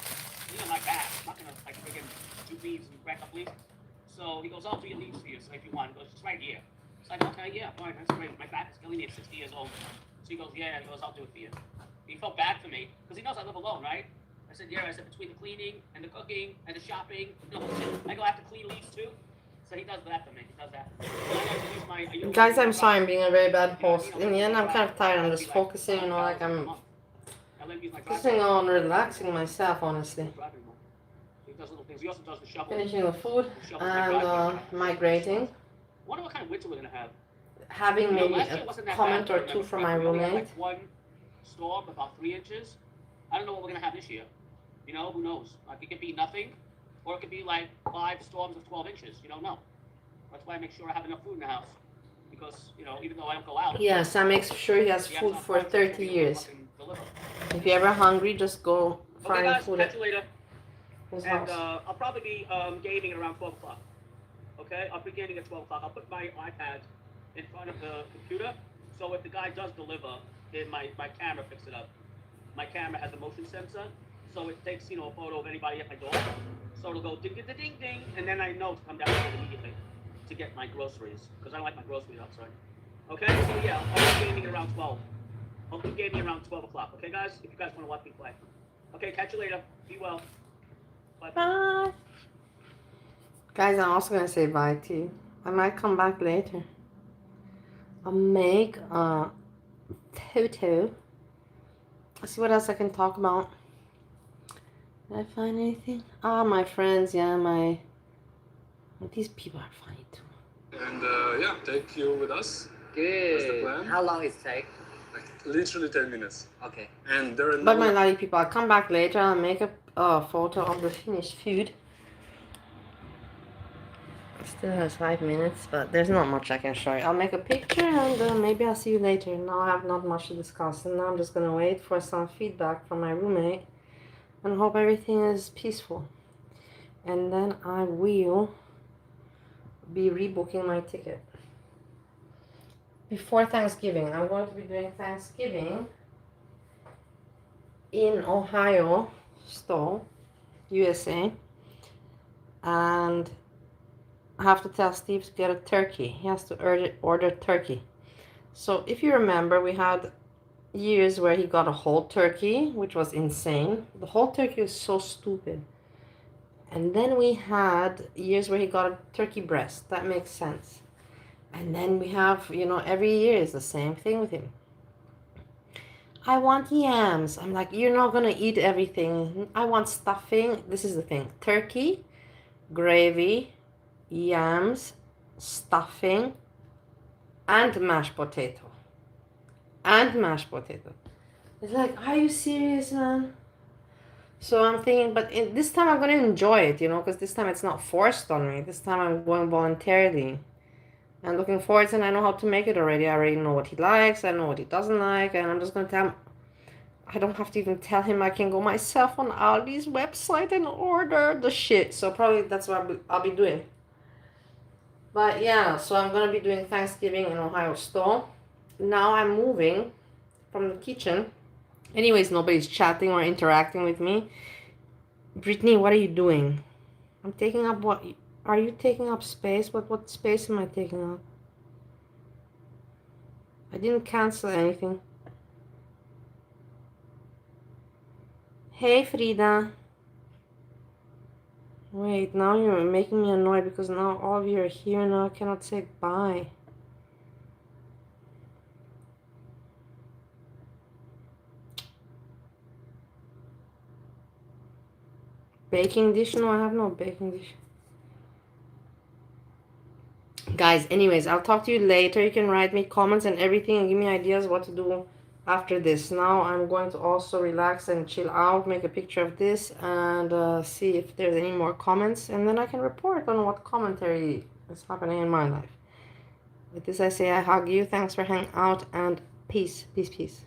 These are my back. I'm not gonna like friggin' do leaves and crack up leaves. So he goes, I'll do your leaves for you, so if you want. He goes, it's right here. It's like, okay, yeah, fine, that's great. My back is killing me at 60 years old. So he goes, yeah, he goes, I'll do it for you. He felt bad for me, because he knows I live alone, right? I said, yeah, I said, between the cleaning and the cooking and the shopping, I go, I have to clean leaves too. So he does that for me. He does that. Guys, I'm sorry I'm being a very bad host. In the end, I'm kind of tired. I'm just focusing, you know, like I'm focusing on relaxing myself, honestly. Finishing the food and migrating. Wonder what kind of winter we're gonna have. Having maybe a comment or two from my roommate. Like one storm about 3 inches. I don't know what we're gonna have this year. You know, who knows? Like it could be nothing, or it could be like 5 storms of 12 inches. You don't know. That's why I make sure I have enough food in the house. Because, you know, even though I don't go out. Yeah, Sam makes sure he has food for 30 years. If you're ever hungry, just go find food. Catch you later. And I'll probably be gaming at around 12 o'clock. Okay? I'll be gaming at 12 o'clock. I'll put my iPad in front of the computer. So if the guy does deliver, then my camera picks it up. My camera has a motion sensor. So it takes, you know, a photo of anybody at my door. So it'll go ding ding ding ding, and then I know to come downstairs immediately to get my groceries because I don't like my groceries outside. Okay, so yeah, I'll do gaming around 12. I'll do gaming around 12 o'clock. Okay, guys, if you guys want to watch me play. Okay, catch you later. Be well. Bye. Bye. Guys, I'm also gonna say bye to you. I might come back later. I'll make a photo. Let's see what else I can talk about. Did I find anything? Ah, my friends, yeah, these people are funny too. And yeah, take you with us. Good. That's the plan. How long it take? Like literally 10 minutes. Okay. And there are But no my naughty people, I'll come back later. I'll make a photo of the finished food. It still has 5 minutes, but there's not much I can show you. I'll make a picture and maybe I'll see you later. Now I have not much to discuss, and now I'm just gonna wait for some feedback from my roommate and hope everything is peaceful. And then I will be rebooking my ticket. Before Thanksgiving, I'm going to be doing Thanksgiving in Ohio, Stowe, USA, and I have to tell Steve to get a turkey. He has to order turkey. So if you remember, we had years where he got a whole turkey, which was insane. The whole turkey was so stupid. And then we had years where he got a turkey breast. That makes sense. And then we have, every year is the same thing with him. I want yams. I'm like, you're not gonna eat everything. I want stuffing. This is the thing. Turkey, gravy, yams, stuffing, and mashed potato. It's like, are you serious, man? So I'm thinking, but this time I'm going to enjoy it, because this time it's not forced on me. This time I'm going voluntarily. I'm looking forward to it, and I know how to make it already. I already know what he likes, I know what he doesn't like, and I'm just going to tell him. I don't have to even tell him. I can go myself on Aldi's website and order the shit. So probably that's what I'll be doing. But yeah, so I'm going to be doing Thanksgiving in Ohio Stowe. Now I'm moving from the kitchen. Anyways, nobody's chatting or interacting with me. Brittany, what are you doing? I'm taking up what? Are you taking up space? What space am I taking up? I didn't cancel anything. Hey, Frida. Wait, now you're making me annoyed because now all of you are here and now I cannot say bye. Baking dish? No, I have no baking dish. Guys, anyways, I'll talk to you later. You can write me comments and everything and give me ideas what to do after this. Now I'm going to also relax and chill out, make a picture of this, and see if there's any more comments, and then I can report on what commentary is happening in my life. With this I say I hug you. Thanks for hanging out, and peace, peace, peace.